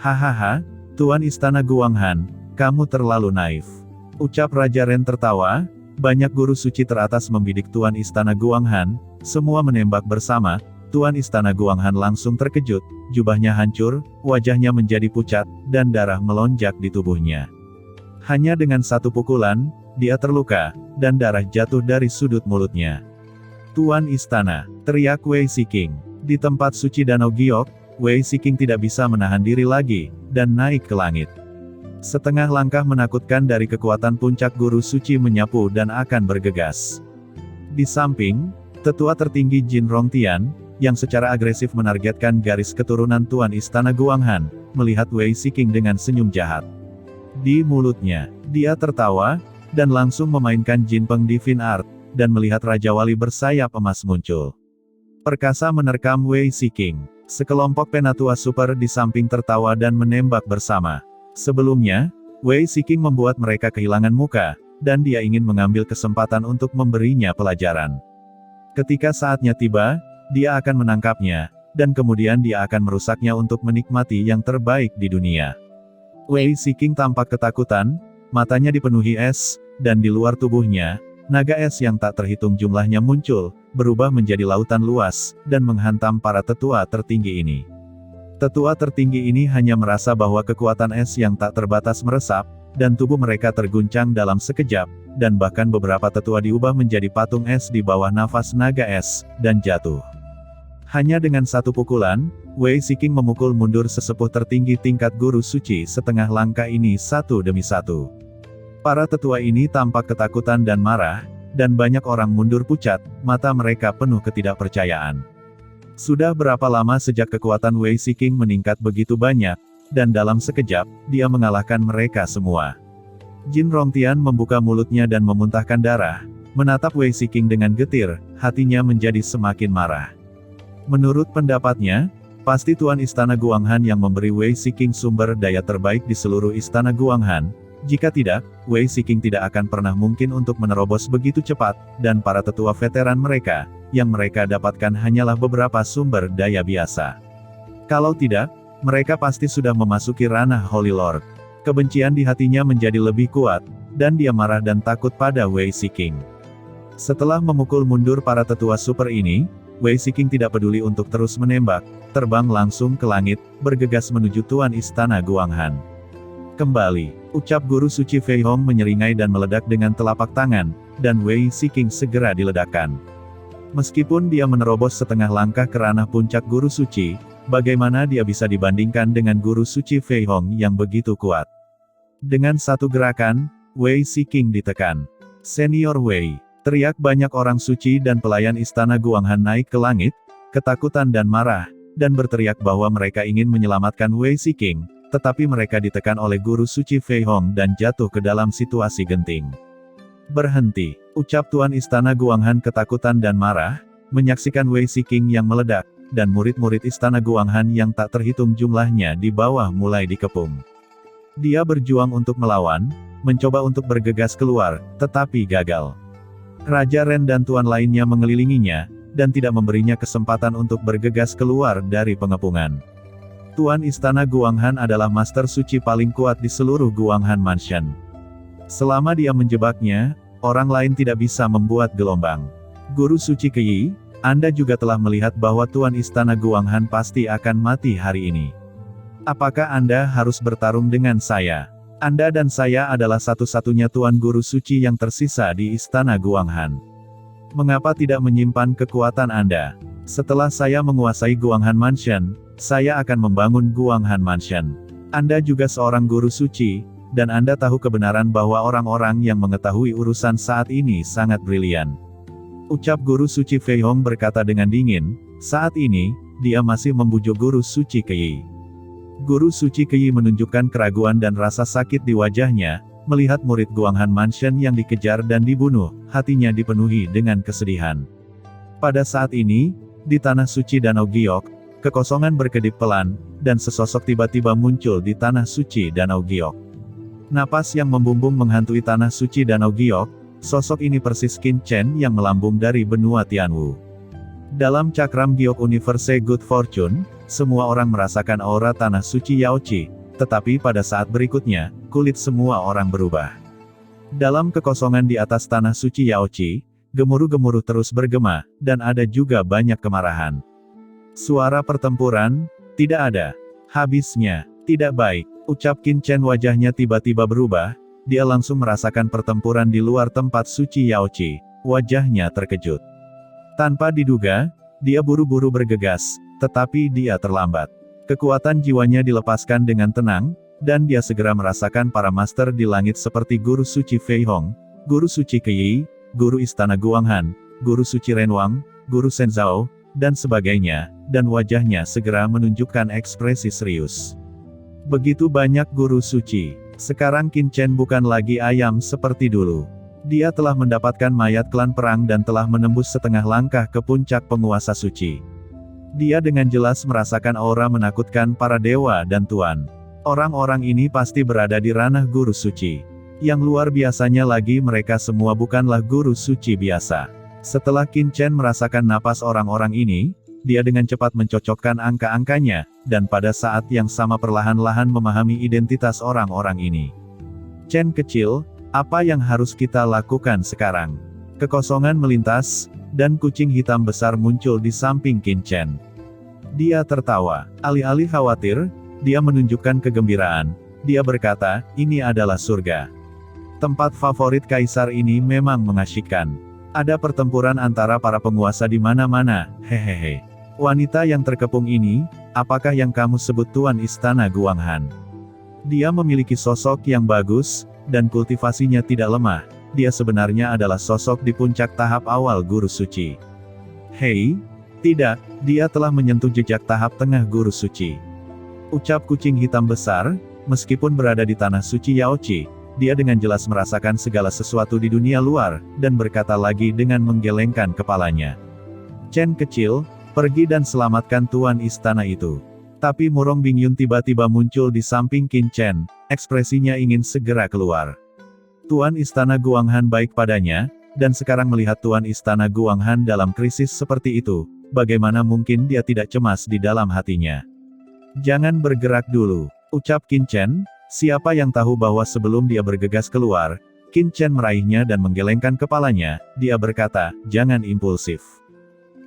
Hahaha, Tuan Istana Guanghan, kamu terlalu naif. Ucap Raja Ren tertawa. Banyak guru suci teratas membidik Tuan Istana Guanghan, semua menembak bersama. Tuan Istana Guanghan langsung terkejut, jubahnya hancur, wajahnya menjadi pucat, dan darah melonjak di tubuhnya. Hanya dengan satu pukulan, dia terluka, dan darah jatuh dari sudut mulutnya. Tuan Istana, teriak Wei Siking. Di tempat suci Danau Giok, Wei Siking tidak bisa menahan diri lagi, dan naik ke langit. Setengah langkah menakutkan dari kekuatan puncak guru suci menyapu dan akan bergegas. Di samping, tetua tertinggi Jin Rongtian, yang secara agresif menargetkan garis keturunan Tuan Istana Guanghan, melihat Wei Siking dengan senyum jahat. Di mulutnya, dia tertawa, dan langsung memainkan Jin Peng Divine Art, dan melihat Raja Wali bersayap emas muncul. Perkasa menerkam Wei Siking. Sekelompok penatua super di samping tertawa dan menembak bersama. Sebelumnya, Wei Siking membuat mereka kehilangan muka, dan dia ingin mengambil kesempatan untuk memberinya pelajaran. Ketika saatnya tiba, dia akan menangkapnya, dan kemudian dia akan merusaknya untuk menikmati yang terbaik di dunia. Wei Siking tampak ketakutan, matanya dipenuhi es, dan di luar tubuhnya, naga es yang tak terhitung jumlahnya muncul, berubah menjadi lautan luas, dan menghantam para tetua tertinggi ini. Tetua tertinggi ini hanya merasa bahwa kekuatan es yang tak terbatas meresap, dan tubuh mereka terguncang dalam sekejap, dan bahkan beberapa tetua diubah menjadi patung es di bawah nafas naga es, dan jatuh. Hanya dengan satu pukulan, Wei Siking memukul mundur sesepuh tertinggi tingkat guru suci setengah langkah ini satu demi satu. Para tetua ini tampak ketakutan dan marah, dan banyak orang mundur pucat, mata mereka penuh ketidakpercayaan. Sudah berapa lama sejak kekuatan Wei Siking meningkat begitu banyak, dan dalam sekejap, dia mengalahkan mereka semua. Jin Rongtian membuka mulutnya dan memuntahkan darah, menatap Wei Siking dengan getir, hatinya menjadi semakin marah. Menurut pendapatnya, pasti Tuan Istana Guanghan yang memberi Wei Siking sumber daya terbaik di seluruh Istana Guanghan. Jika tidak, Wei Siking tidak akan pernah mungkin untuk menerobos begitu cepat, dan para tetua veteran mereka, yang mereka dapatkan hanyalah beberapa sumber daya biasa. Kalau tidak, mereka pasti sudah memasuki ranah Holy Lord. Kebencian di hatinya menjadi lebih kuat, dan dia marah dan takut pada Wei Siking. Setelah memukul mundur para tetua super ini, Wei Siking tidak peduli untuk terus menembak, terbang langsung ke langit, bergegas menuju Tuan Istana Guanghan. Kembali, ucap guru suci Fei Hong menyeringai dan meledak dengan telapak tangan, dan Wei Siking segera diledakkan. Meskipun dia menerobos setengah langkah ke ranah puncak guru suci, bagaimana dia bisa dibandingkan dengan guru suci Fei Hong yang begitu kuat? Dengan satu gerakan, Wei Siking ditekan. Senior Wei, teriak banyak orang suci dan pelayan istana Guanghan naik ke langit, ketakutan dan marah, dan berteriak bahwa mereka ingin menyelamatkan Wei Shiking, tetapi mereka ditekan oleh guru suci Fei Hong dan jatuh ke dalam situasi genting. Berhenti, ucap Tuan Istana Guanghan ketakutan dan marah, menyaksikan Wei Shiking yang meledak, dan murid-murid Istana Guanghan yang tak terhitung jumlahnya di bawah mulai dikepung. Dia berjuang untuk melawan, mencoba untuk bergegas keluar, tetapi gagal. Raja Ren dan tuan lainnya mengelilinginya, dan tidak memberinya kesempatan untuk bergegas keluar dari pengepungan. Tuan Istana Guanghan adalah master suci paling kuat di seluruh Guanghan Mansion. Selama dia menjebaknya, orang lain tidak bisa membuat gelombang. Guru suci Keyi, Anda juga telah melihat bahwa Tuan Istana Guanghan pasti akan mati hari ini. Apakah Anda harus bertarung dengan saya? Anda dan saya adalah satu-satunya Tuan Guru Suci yang tersisa di Istana Guanghan. Mengapa tidak menyimpan kekuatan Anda? Setelah saya menguasai Guanghan Mansion, saya akan membangun Guanghan Mansion. Anda juga seorang guru suci, dan Anda tahu kebenaran bahwa orang-orang yang mengetahui urusan saat ini sangat brilian. Ucap guru suci Fei Hong berkata dengan dingin, saat ini, dia masih membujuk guru suci Keyi. Guru suci Keyi menunjukkan keraguan dan rasa sakit di wajahnya, melihat murid Guanghan Mansion yang dikejar dan dibunuh, hatinya dipenuhi dengan kesedihan. Pada saat ini, di tanah suci Danau Giok, kekosongan berkedip pelan, dan sesosok tiba-tiba muncul di tanah suci Danau Giok. Napas yang membumbung menghantui tanah suci Danau Giok, sosok ini persis Qin Chen yang melambung dari benua Tianwu. Dalam cakram Giok Universe Good Fortune, semua orang merasakan aura tanah suci Yaoqi, tetapi pada saat berikutnya, kulit semua orang berubah. Dalam kekosongan di atas tanah suci Yaoqi, gemuruh-gemuruh terus bergema, dan ada juga banyak kemarahan. Suara pertempuran, tidak ada. Habisnya, tidak baik. Ucap Qin Chen wajahnya tiba-tiba berubah, dia langsung merasakan pertempuran di luar tempat suci Yaoqi, wajahnya terkejut. Tanpa diduga, dia buru-buru bergegas, tetapi dia terlambat. Kekuatan jiwanya dilepaskan dengan tenang, dan dia segera merasakan para master di langit seperti Guru Suci Fei Hong, Guru Suci Keyi, Guru Istana Guanghan, Guru Suci Renwang, Guru Shenzhou, dan sebagainya, dan wajahnya segera menunjukkan ekspresi serius. Begitu banyak guru suci. Sekarang Qin Chen bukan lagi ayam seperti dulu. Dia telah mendapatkan mayat klan perang dan telah menembus setengah langkah ke puncak penguasa suci. Dia dengan jelas merasakan aura menakutkan para dewa dan tuan. Orang-orang ini pasti berada di ranah guru suci. Yang luar biasanya lagi mereka semua bukanlah guru suci biasa. Setelah Qin Chen merasakan napas orang-orang ini, dia dengan cepat mencocokkan angka-angkanya, dan pada saat yang sama perlahan-lahan memahami identitas orang-orang ini. Chen kecil, apa yang harus kita lakukan sekarang? Kekosongan melintas, dan kucing hitam besar muncul di samping Qin Chen. Dia tertawa. Alih-alih khawatir, dia menunjukkan kegembiraan. Dia berkata, ini adalah surga. Tempat favorit kaisar ini memang mengasyikkan. Ada pertempuran antara para penguasa di mana-mana, hehehe. Wanita yang terkepung ini, apakah yang kamu sebut Tuan Istana Guanghan? Dia memiliki sosok yang bagus, dan kultivasinya tidak lemah. Dia sebenarnya adalah sosok di puncak tahap awal guru suci. Hei, tidak, dia telah menyentuh jejak tahap tengah guru suci. Ucap kucing hitam besar, meskipun berada di tanah suci Yaoqi, dia dengan jelas merasakan segala sesuatu di dunia luar, dan berkata lagi dengan menggelengkan kepalanya. Chen kecil, pergi dan selamatkan tuan istana itu. Tapi Murong Bingyun tiba-tiba muncul di samping Qin Chen, ekspresinya ingin segera keluar. Tuan istana Guanghan baik padanya, dan sekarang melihat tuan istana Guanghan dalam krisis seperti itu, bagaimana mungkin dia tidak cemas di dalam hatinya. Jangan bergerak dulu, ucap Qin Chen, siapa yang tahu bahwa sebelum dia bergegas keluar, Qin Chen meraihnya dan menggelengkan kepalanya, dia berkata, jangan impulsif.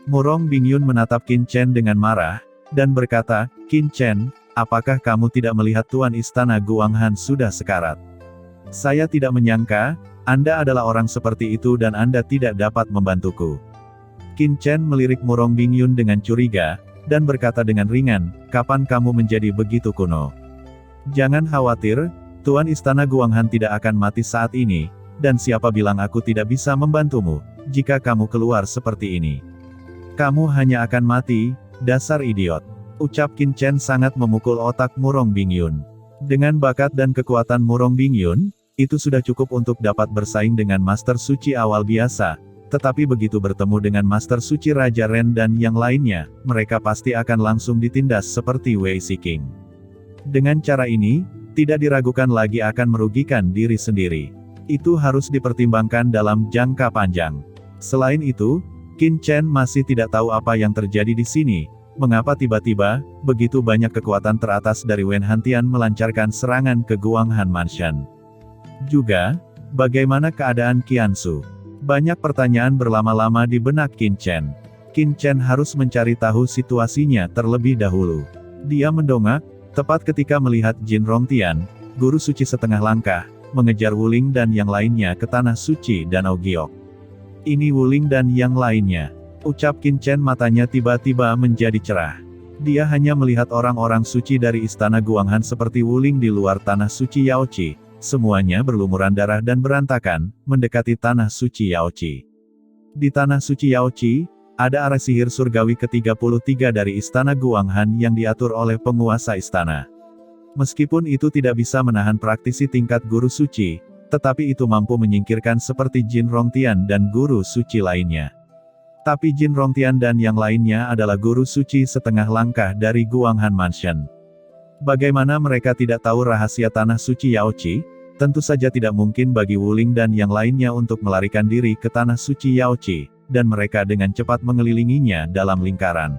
Murong Bingyun menatap Qin Chen dengan marah, dan berkata, Qin Chen, apakah kamu tidak melihat tuan istana Guanghan sudah sekarat? Saya tidak menyangka, Anda adalah orang seperti itu dan Anda tidak dapat membantuku. Qin Chen melirik Murong Bingyun dengan curiga, dan berkata dengan ringan, kapan kamu menjadi begitu kuno? Jangan khawatir, tuan istana Guanghan tidak akan mati saat ini, dan siapa bilang aku tidak bisa membantumu, jika kamu keluar seperti ini. Kamu hanya akan mati, dasar idiot. Ucap Qin Chen sangat memukul otak Murong Bingyun. Dengan bakat dan kekuatan Murong Bingyun, itu sudah cukup untuk dapat bersaing dengan Master Suci awal biasa, tetapi begitu bertemu dengan Master Suci Raja Ren dan yang lainnya, mereka pasti akan langsung ditindas seperti Wei Shiking. Dengan cara ini, tidak diragukan lagi akan merugikan diri sendiri. Itu harus dipertimbangkan dalam jangka panjang. Selain itu, Qin Chen masih tidak tahu apa yang terjadi di sini. Mengapa tiba-tiba, begitu banyak kekuatan teratas dari Wen Hantian melancarkan serangan ke Guanghan Mansion? Juga, bagaimana keadaan Qiansu? Banyak pertanyaan berlama-lama di benak Qin Chen. Qin Chen harus mencari tahu situasinya terlebih dahulu. Dia mendongak, tepat ketika melihat Jin Rongtian, guru suci setengah langkah, mengejar Wuling dan yang lainnya ke tanah suci Danau Giok. Ini Wuling dan yang lainnya. Ucap Qin Chen, matanya tiba-tiba menjadi cerah. Dia hanya melihat orang-orang suci dari istana Guanghan seperti Wuling di luar tanah suci Yaoqi. Semuanya berlumuran darah dan berantakan, mendekati tanah suci Yaoqi. Di tanah suci Yaoqi, ada area sihir surgawi ke-33 dari istana Guanghan yang diatur oleh penguasa istana. Meskipun itu tidak bisa menahan praktisi tingkat guru suci, tetapi itu mampu menyingkirkan seperti Jin Rongtian dan guru suci lainnya. Tapi Jin Rongtian dan yang lainnya adalah guru suci setengah langkah dari Guanghan Mansion. Bagaimana mereka tidak tahu rahasia tanah suci Yaoqi? Tentu saja tidak mungkin bagi Wuling dan yang lainnya untuk melarikan diri ke tanah suci Yaoqi, dan mereka dengan cepat mengelilinginya dalam lingkaran.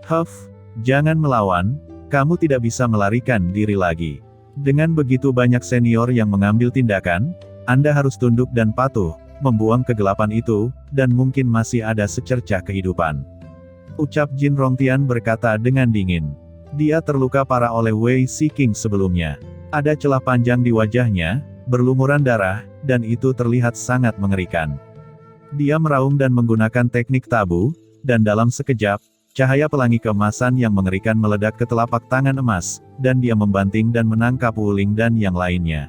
Huff, jangan melawan, kamu tidak bisa melarikan diri lagi. Dengan begitu banyak senior yang mengambil tindakan, Anda harus tunduk dan patuh, membuang kegelapan itu, dan mungkin masih ada secercah kehidupan. Ucap Jin Rongtian berkata dengan dingin. Dia terluka parah oleh Wei Shiking sebelumnya. Ada celah panjang di wajahnya, berlumuran darah, dan itu terlihat sangat mengerikan. Dia meraung dan menggunakan teknik tabu, dan dalam sekejap, cahaya pelangi keemasan yang mengerikan meledak ke telapak tangan emas, dan dia membanting dan menangkap Wuling dan yang lainnya.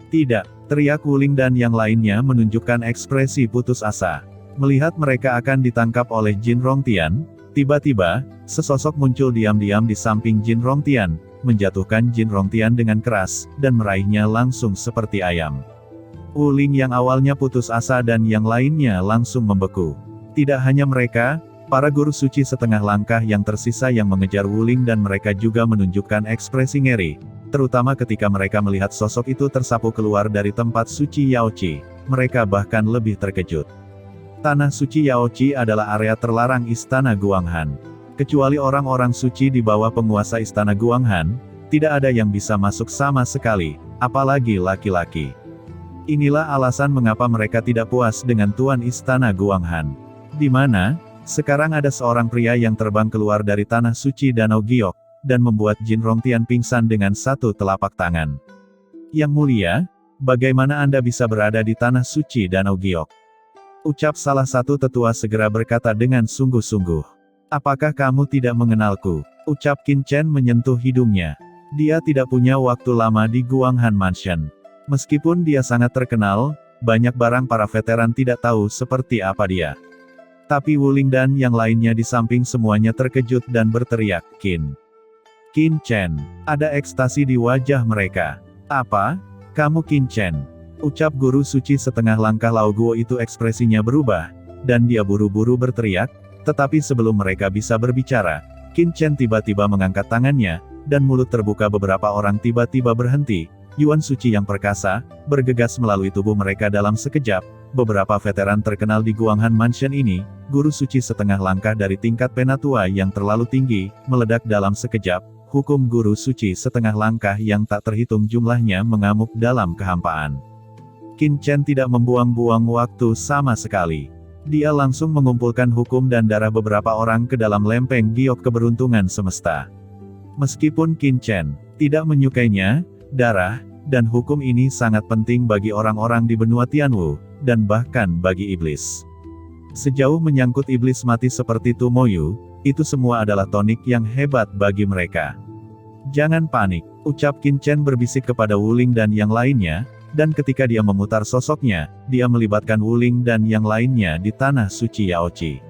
Tidak, teriak Wuling dan yang lainnya menunjukkan ekspresi putus asa. Melihat mereka akan ditangkap oleh Jin Rongtian, tiba-tiba, sesosok muncul diam-diam di samping Jin Rongtian, menjatuhkan Jin Rongtian dengan keras, dan meraihnya langsung seperti ayam. Wuling yang awalnya putus asa dan yang lainnya langsung membeku. Tidak hanya mereka, para guru suci setengah langkah yang tersisa yang mengejar Wuling dan mereka juga menunjukkan ekspresi ngeri, terutama ketika mereka melihat sosok itu tersapu keluar dari tempat suci Yaoqi. Mereka bahkan lebih terkejut. Tanah suci Yaoqi adalah area terlarang istana Guanghan. Kecuali orang-orang suci di bawah penguasa istana Guanghan, tidak ada yang bisa masuk sama sekali, apalagi laki-laki. Inilah alasan mengapa mereka tidak puas dengan tuan istana Guanghan. Di mana, sekarang ada seorang pria yang terbang keluar dari tanah suci Danau Giok, dan membuat Jin Rongtian pingsan dengan satu telapak tangan. Yang mulia, bagaimana Anda bisa berada di tanah suci Danau Giok? Ucap salah satu tetua segera berkata dengan sungguh-sungguh. Apakah kamu tidak mengenalku? Ucap Qin Chen menyentuh hidungnya. Dia tidak punya waktu lama di Guanghan Mansion. Meskipun dia sangat terkenal, banyak barang para veteran tidak tahu seperti apa dia. Tapi Wuling dan yang lainnya di samping semuanya terkejut dan berteriak, Qin Chen. Ada ekstasi di wajah mereka. Apa? Kamu Qin Chen? Ucap guru suci setengah langkah Lao Guo itu ekspresinya berubah, dan dia buru-buru berteriak, tetapi sebelum mereka bisa berbicara, Qin Chen tiba-tiba mengangkat tangannya, dan mulut terbuka beberapa orang tiba-tiba berhenti. Yuan suci yang perkasa, bergegas melalui tubuh mereka dalam sekejap. Beberapa veteran terkenal di Guanghan Mansion ini, guru suci setengah langkah dari tingkat penatua yang terlalu tinggi, meledak dalam sekejap. Hukum guru suci setengah langkah yang tak terhitung jumlahnya mengamuk dalam kehampaan. Qin Chen tidak membuang-buang waktu sama sekali. Dia langsung mengumpulkan hukum dan darah beberapa orang ke dalam lempeng giok keberuntungan semesta. Meskipun Qin Chen tidak menyukainya, darah dan hukum ini sangat penting bagi orang-orang di benua Tianwu, dan bahkan bagi iblis. Sejauh menyangkut iblis mati seperti Tumoyu, itu semua adalah tonik yang hebat bagi mereka. Jangan panik, ucap Qin Chen berbisik kepada Wuling dan yang lainnya, dan ketika dia memutar sosoknya, dia melibatkan Wuling dan yang lainnya di tanah suci Yaoqi.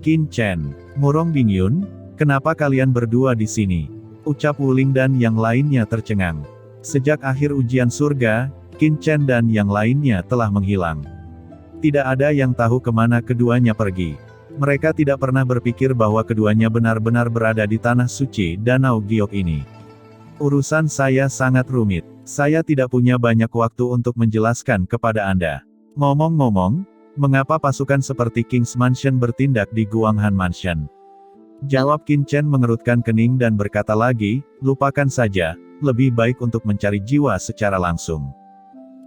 Qin Chen, Murong Bingyun, Kenapa kalian berdua di sini? Ucap Wuling dan yang lainnya tercengang. Sejak akhir ujian surga, Qin Chen dan yang lainnya telah menghilang. Tidak ada yang tahu kemana keduanya pergi. Mereka tidak pernah berpikir bahwa keduanya benar-benar berada di tanah suci Danau Giok ini. Urusan saya sangat rumit. Saya tidak punya banyak waktu untuk menjelaskan kepada Anda. Ngomong-ngomong, mengapa pasukan seperti King's Mansion bertindak di Guanghan Mansion? Jawab Qin Chen mengerutkan kening dan berkata lagi, lupakan saja, lebih baik untuk mencari jiwa secara langsung.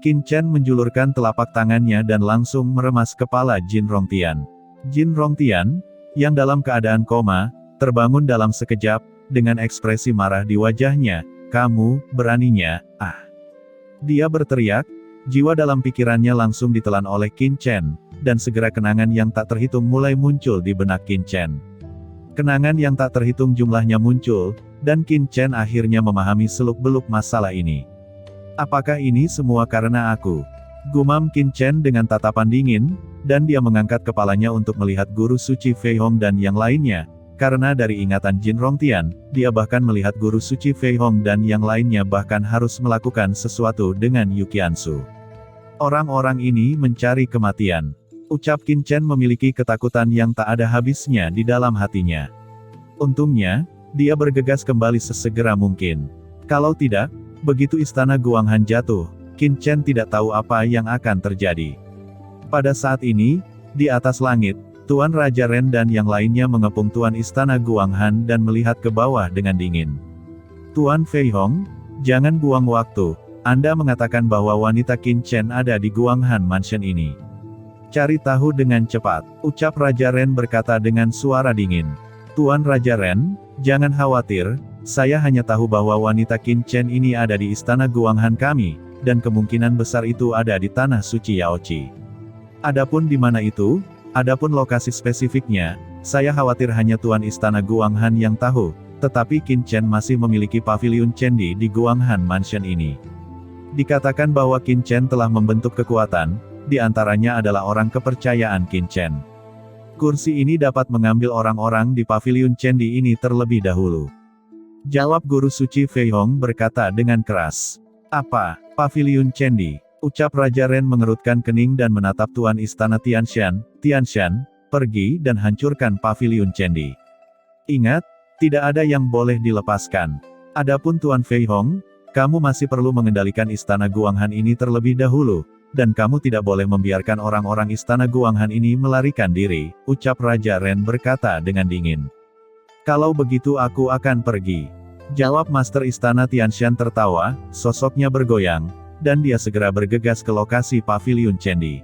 Qin Chen menjulurkan telapak tangannya dan langsung meremas kepala Jin Rongtian. Jin Rongtian, yang dalam keadaan koma, terbangun dalam sekejap, dengan ekspresi marah di wajahnya. Kamu, beraninya, ah. Dia berteriak, jiwa dalam pikirannya langsung ditelan oleh Qin Chen, dan segera kenangan yang tak terhitung mulai muncul di benak Qin Chen. Kenangan yang tak terhitung jumlahnya muncul, dan Qin Chen akhirnya memahami seluk-beluk masalah ini. Apakah ini semua karena aku? Gumam Qin Chen dengan tatapan dingin, dan dia mengangkat kepalanya untuk melihat guru suci Fei Hong dan yang lainnya. Karena dari ingatan Jin Rongtian, dia bahkan melihat guru suci Fei Hong dan yang lainnya bahkan harus melakukan sesuatu dengan Yuqiansu. Orang-orang ini mencari kematian. Ucap Qin Chen memiliki ketakutan yang tak ada habisnya di dalam hatinya. Untungnya, dia bergegas kembali sesegera mungkin. Kalau tidak, begitu istana Guanghan jatuh, Qin Chen tidak tahu apa yang akan terjadi. Pada saat ini, di atas langit, Tuan Raja Ren dan yang lainnya mengepung Tuan Istana Guanghan dan melihat ke bawah dengan dingin. Tuan Fei Hong, jangan buang waktu, Anda mengatakan bahwa wanita Qin Chen ada di Guanghan Mansion ini. Cari tahu dengan cepat, ucap Raja Ren berkata dengan suara dingin. Tuan Raja Ren, jangan khawatir, saya hanya tahu bahwa wanita Qin Chen ini ada di istana Guanghan kami, dan kemungkinan besar itu ada di tanah suci Yaoqi. Adapun di mana itu, adapun lokasi spesifiknya, saya khawatir hanya Tuan Istana Guanghan yang tahu, tetapi Qin Chen masih memiliki paviliun candi di Guanghan Mansion ini. Dikatakan bahwa Qin Chen telah membentuk kekuatan, di antaranya adalah orang kepercayaan Qin Chen. Kursi ini dapat mengambil orang-orang di paviliun candi ini terlebih dahulu. Jawab guru suci Fei Hong berkata dengan keras. Apa, paviliun candi? Ucap Raja Ren mengerutkan kening dan menatap Tuan Istana Tianshan, Tianshan, pergi dan hancurkan paviliun candi. Ingat, tidak ada yang boleh dilepaskan. Adapun Tuan Fei Hong, kamu masih perlu mengendalikan istana Guanghan ini terlebih dahulu, dan kamu tidak boleh membiarkan orang-orang istana Guanghan ini melarikan diri, ucap Raja Ren berkata dengan dingin. Kalau begitu aku akan pergi. Jawab Master Istana Tianshan tertawa, sosoknya bergoyang, dan dia segera bergegas ke lokasi paviliun candi.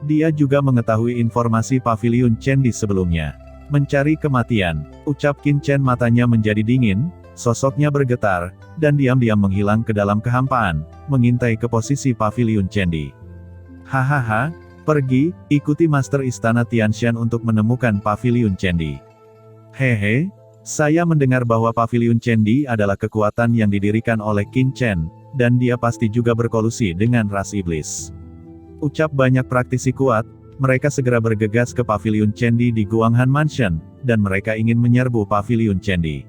Dia juga mengetahui informasi paviliun candi sebelumnya. Mencari kematian, ucap Qin Chen matanya menjadi dingin, sosoknya bergetar, dan diam-diam menghilang ke dalam kehampaan, mengintai ke posisi paviliun candi. Hahaha, pergi, ikuti Master Istana Tianshan untuk menemukan paviliun candi. Hehe, saya mendengar bahwa paviliun candi adalah kekuatan yang didirikan oleh Qin Chen, dan dia pasti juga berkolusi dengan ras iblis. Ucap banyak praktisi kuat, mereka segera bergegas ke paviliun candi di Guanghan Mansion, dan mereka ingin menyerbu paviliun candi.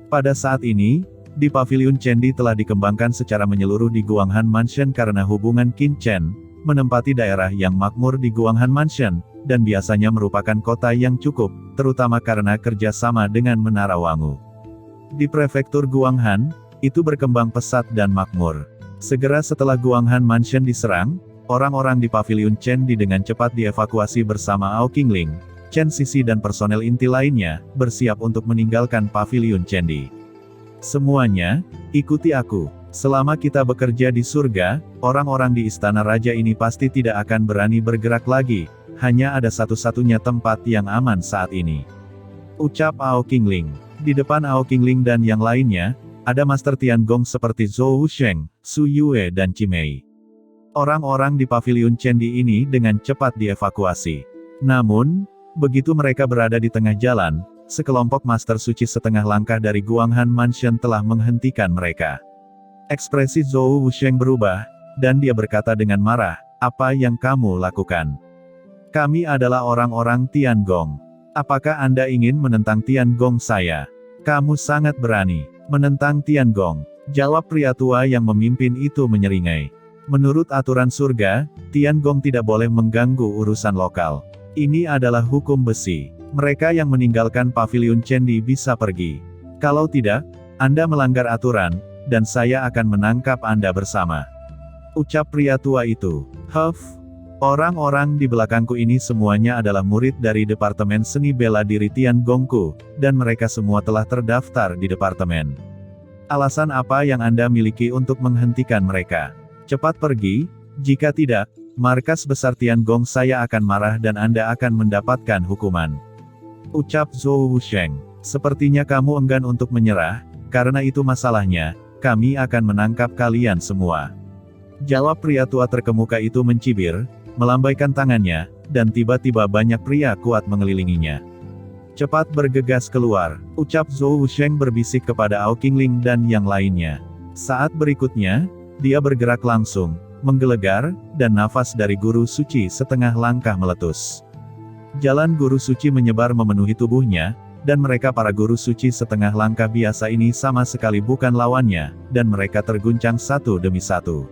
Pada saat ini, di paviliun candi telah dikembangkan secara menyeluruh di Guanghan Mansion karena hubungan Qin Chen, menempati daerah yang makmur di Guanghan Mansion, dan biasanya merupakan kota yang cukup, terutama karena kerjasama dengan Menara Wangu. Di prefektur Guanghan, itu berkembang pesat dan makmur. Segera setelah Guanghan Mansion diserang, orang-orang di paviliun candi dengan cepat dievakuasi bersama Ao Qingling, Chen Sisi dan personel inti lainnya, bersiap untuk meninggalkan paviliun candi. Semuanya, ikuti aku. Selama kita bekerja di surga, orang-orang di istana raja ini pasti tidak akan berani bergerak lagi, hanya ada satu-satunya tempat yang aman saat ini. Ucap Ao Qingling. Di depan Ao Qingling dan yang lainnya, ada Master Tiangong seperti Zhou Wusheng, Su Yue dan Cimei. Orang-orang di paviliun candi ini dengan cepat dievakuasi. Namun, begitu mereka berada di tengah jalan, sekelompok Master Suci setengah langkah dari Guanghan Mansion telah menghentikan mereka. Ekspresi Zhou Wusheng berubah, dan dia berkata dengan marah, "Apa yang kamu lakukan? Kami adalah orang-orang Tiangong. Apakah Anda ingin menentang Tiangong saya? Kamu sangat berani. Menentang Tiangong. Jawab pria tua yang memimpin itu menyeringai. Menurut aturan surga, Tiangong tidak boleh mengganggu urusan lokal. Ini adalah hukum besi. Mereka yang meninggalkan paviliun Chendi bisa pergi. Kalau tidak, Anda melanggar aturan, dan saya akan menangkap Anda bersama. Ucap pria tua itu. Orang-orang di belakangku ini semuanya adalah murid dari Departemen Seni Bela Diri Tiangongku, dan mereka semua telah terdaftar di departemen. Alasan apa yang Anda miliki untuk menghentikan mereka? Cepat pergi, jika tidak, markas besar Tiangong saya akan marah dan Anda akan mendapatkan hukuman. Ucap Zhou Wusheng. Sepertinya kamu enggan untuk menyerah, karena itu masalahnya, kami akan menangkap kalian semua. Jawab pria tua terkemuka itu mencibir, melambaikan tangannya, dan tiba-tiba banyak pria kuat mengelilinginya. Cepat bergegas keluar, ucap Zhou Wusheng berbisik kepada Ao Qingling dan yang lainnya. Saat berikutnya, dia bergerak langsung, menggelegar, dan nafas dari guru suci setengah langkah meletus. Jalan guru suci menyebar memenuhi tubuhnya, dan mereka para guru suci setengah langkah biasa ini sama sekali bukan lawannya, dan mereka terguncang satu demi satu.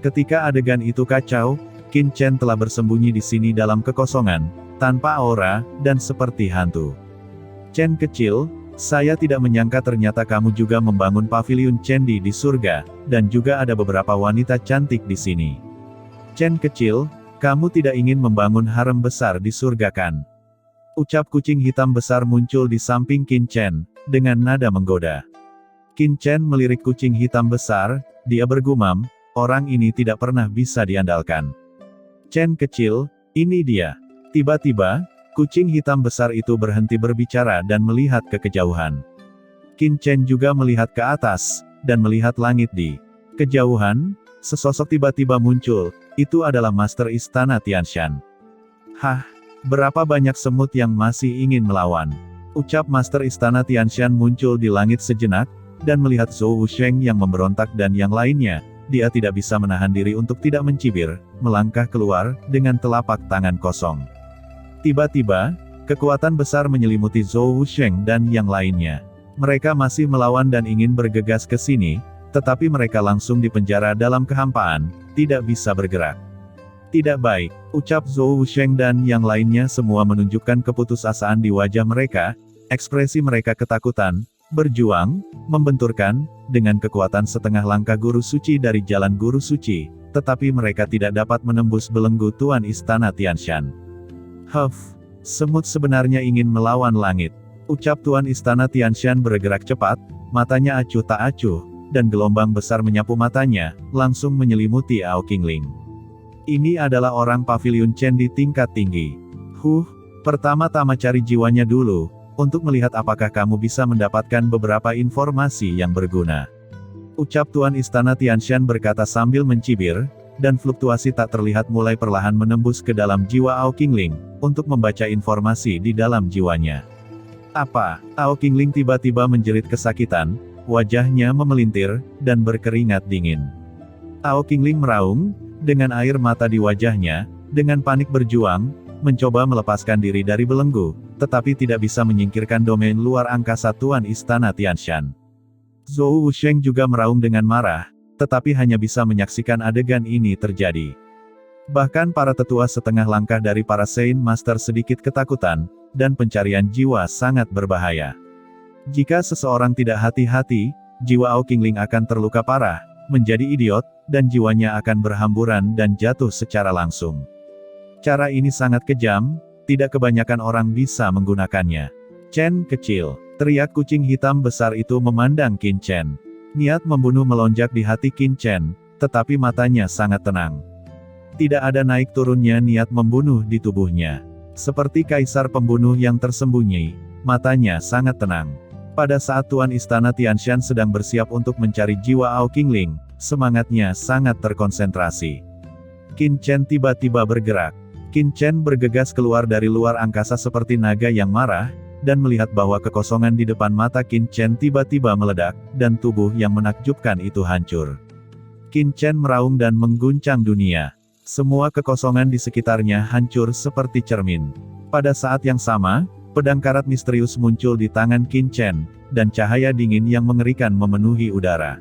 Ketika adegan itu kacau, Qin Chen telah bersembunyi di sini dalam kekosongan, tanpa aura, dan seperti hantu. Chen kecil, saya tidak menyangka ternyata kamu juga membangun paviliun Chendi di surga, dan juga ada beberapa wanita cantik di sini. Chen kecil, kamu tidak ingin membangun harem besar di surga kan? Ucap kucing hitam besar muncul di samping Qin Chen, dengan nada menggoda. Qin Chen melirik kucing hitam besar, dia bergumam, orang ini tidak pernah bisa diandalkan. Chen kecil, ini dia. Tiba-tiba, kucing hitam besar itu berhenti berbicara dan melihat ke kejauhan. Qin Chen juga melihat ke atas, dan melihat langit di kejauhan, sesosok tiba-tiba muncul, itu adalah Master Istana Tianshan. Hah, berapa banyak semut yang masih ingin melawan? Ucap Master Istana Tianshan muncul di langit sejenak, dan melihat Zhou Wusheng yang memberontak dan yang lainnya. Dia tidak bisa menahan diri untuk tidak mencibir, melangkah keluar, dengan telapak tangan kosong. Tiba-tiba, kekuatan besar menyelimuti Zhou Wusheng dan yang lainnya. Mereka masih melawan dan ingin bergegas ke sini, tetapi mereka langsung dipenjara dalam kehampaan, tidak bisa bergerak. Tidak baik, ucap Zhou Wusheng dan yang lainnya semua menunjukkan keputusasaan di wajah mereka, ekspresi mereka ketakutan, berjuang, membenturkan, dengan kekuatan setengah langkah guru suci dari jalan guru suci, tetapi mereka tidak dapat menembus belenggu Tuan Istana Tianshan. Semut sebenarnya ingin melawan langit. Ucap Tuan Istana Tianshan bergerak cepat, matanya acuh tak acuh, dan gelombang besar menyapu matanya, langsung menyelimuti Ao Qingling. Ini adalah orang paviliun Chendi tingkat tinggi. Pertama-tama cari jiwanya dulu, untuk melihat apakah kamu bisa mendapatkan beberapa informasi yang berguna. Ucap Tuan Istana Tianshan berkata sambil mencibir, dan fluktuasi tak terlihat mulai perlahan menembus ke dalam jiwa Ao Qingling, untuk membaca informasi di dalam jiwanya. Apa? Ao Qingling tiba-tiba menjerit kesakitan, wajahnya memelintir, dan berkeringat dingin. Ao Qingling meraung, dengan air mata di wajahnya, dengan panik berjuang, mencoba melepaskan diri dari belenggu, tetapi tidak bisa menyingkirkan domain luar angkasa Tuan Istana Tianshan. Zhou Wusheng juga meraung dengan marah, tetapi hanya bisa menyaksikan adegan ini terjadi. Bahkan para tetua setengah langkah dari para Saint Master sedikit ketakutan, dan pencarian jiwa sangat berbahaya. Jika seseorang tidak hati-hati, jiwa Ao Qingling akan terluka parah, menjadi idiot, dan jiwanya akan berhamburan dan jatuh secara langsung. Cara ini sangat kejam, tidak kebanyakan orang bisa menggunakannya. Chen kecil, teriak kucing hitam besar itu memandang Qin Chen. Niat membunuh melonjak di hati Qin Chen, tetapi matanya sangat tenang. Tidak ada naik turunnya niat membunuh di tubuhnya. Seperti kaisar pembunuh yang tersembunyi, matanya sangat tenang. Pada saat Tuan Istana Tianshan sedang bersiap untuk mencari jiwa Ao Qingling, semangatnya sangat terkonsentrasi. Qin Chen tiba-tiba bergerak. Qin Chen bergegas keluar dari luar angkasa seperti naga yang marah, dan melihat bahwa kekosongan di depan mata Qin Chen tiba-tiba meledak, dan tubuh yang menakjubkan itu hancur. Qin Chen meraung dan mengguncang dunia. Semua kekosongan di sekitarnya hancur seperti cermin. Pada saat yang sama, Pedang karat misterius muncul di tangan Qin Chen, dan cahaya dingin yang mengerikan memenuhi udara.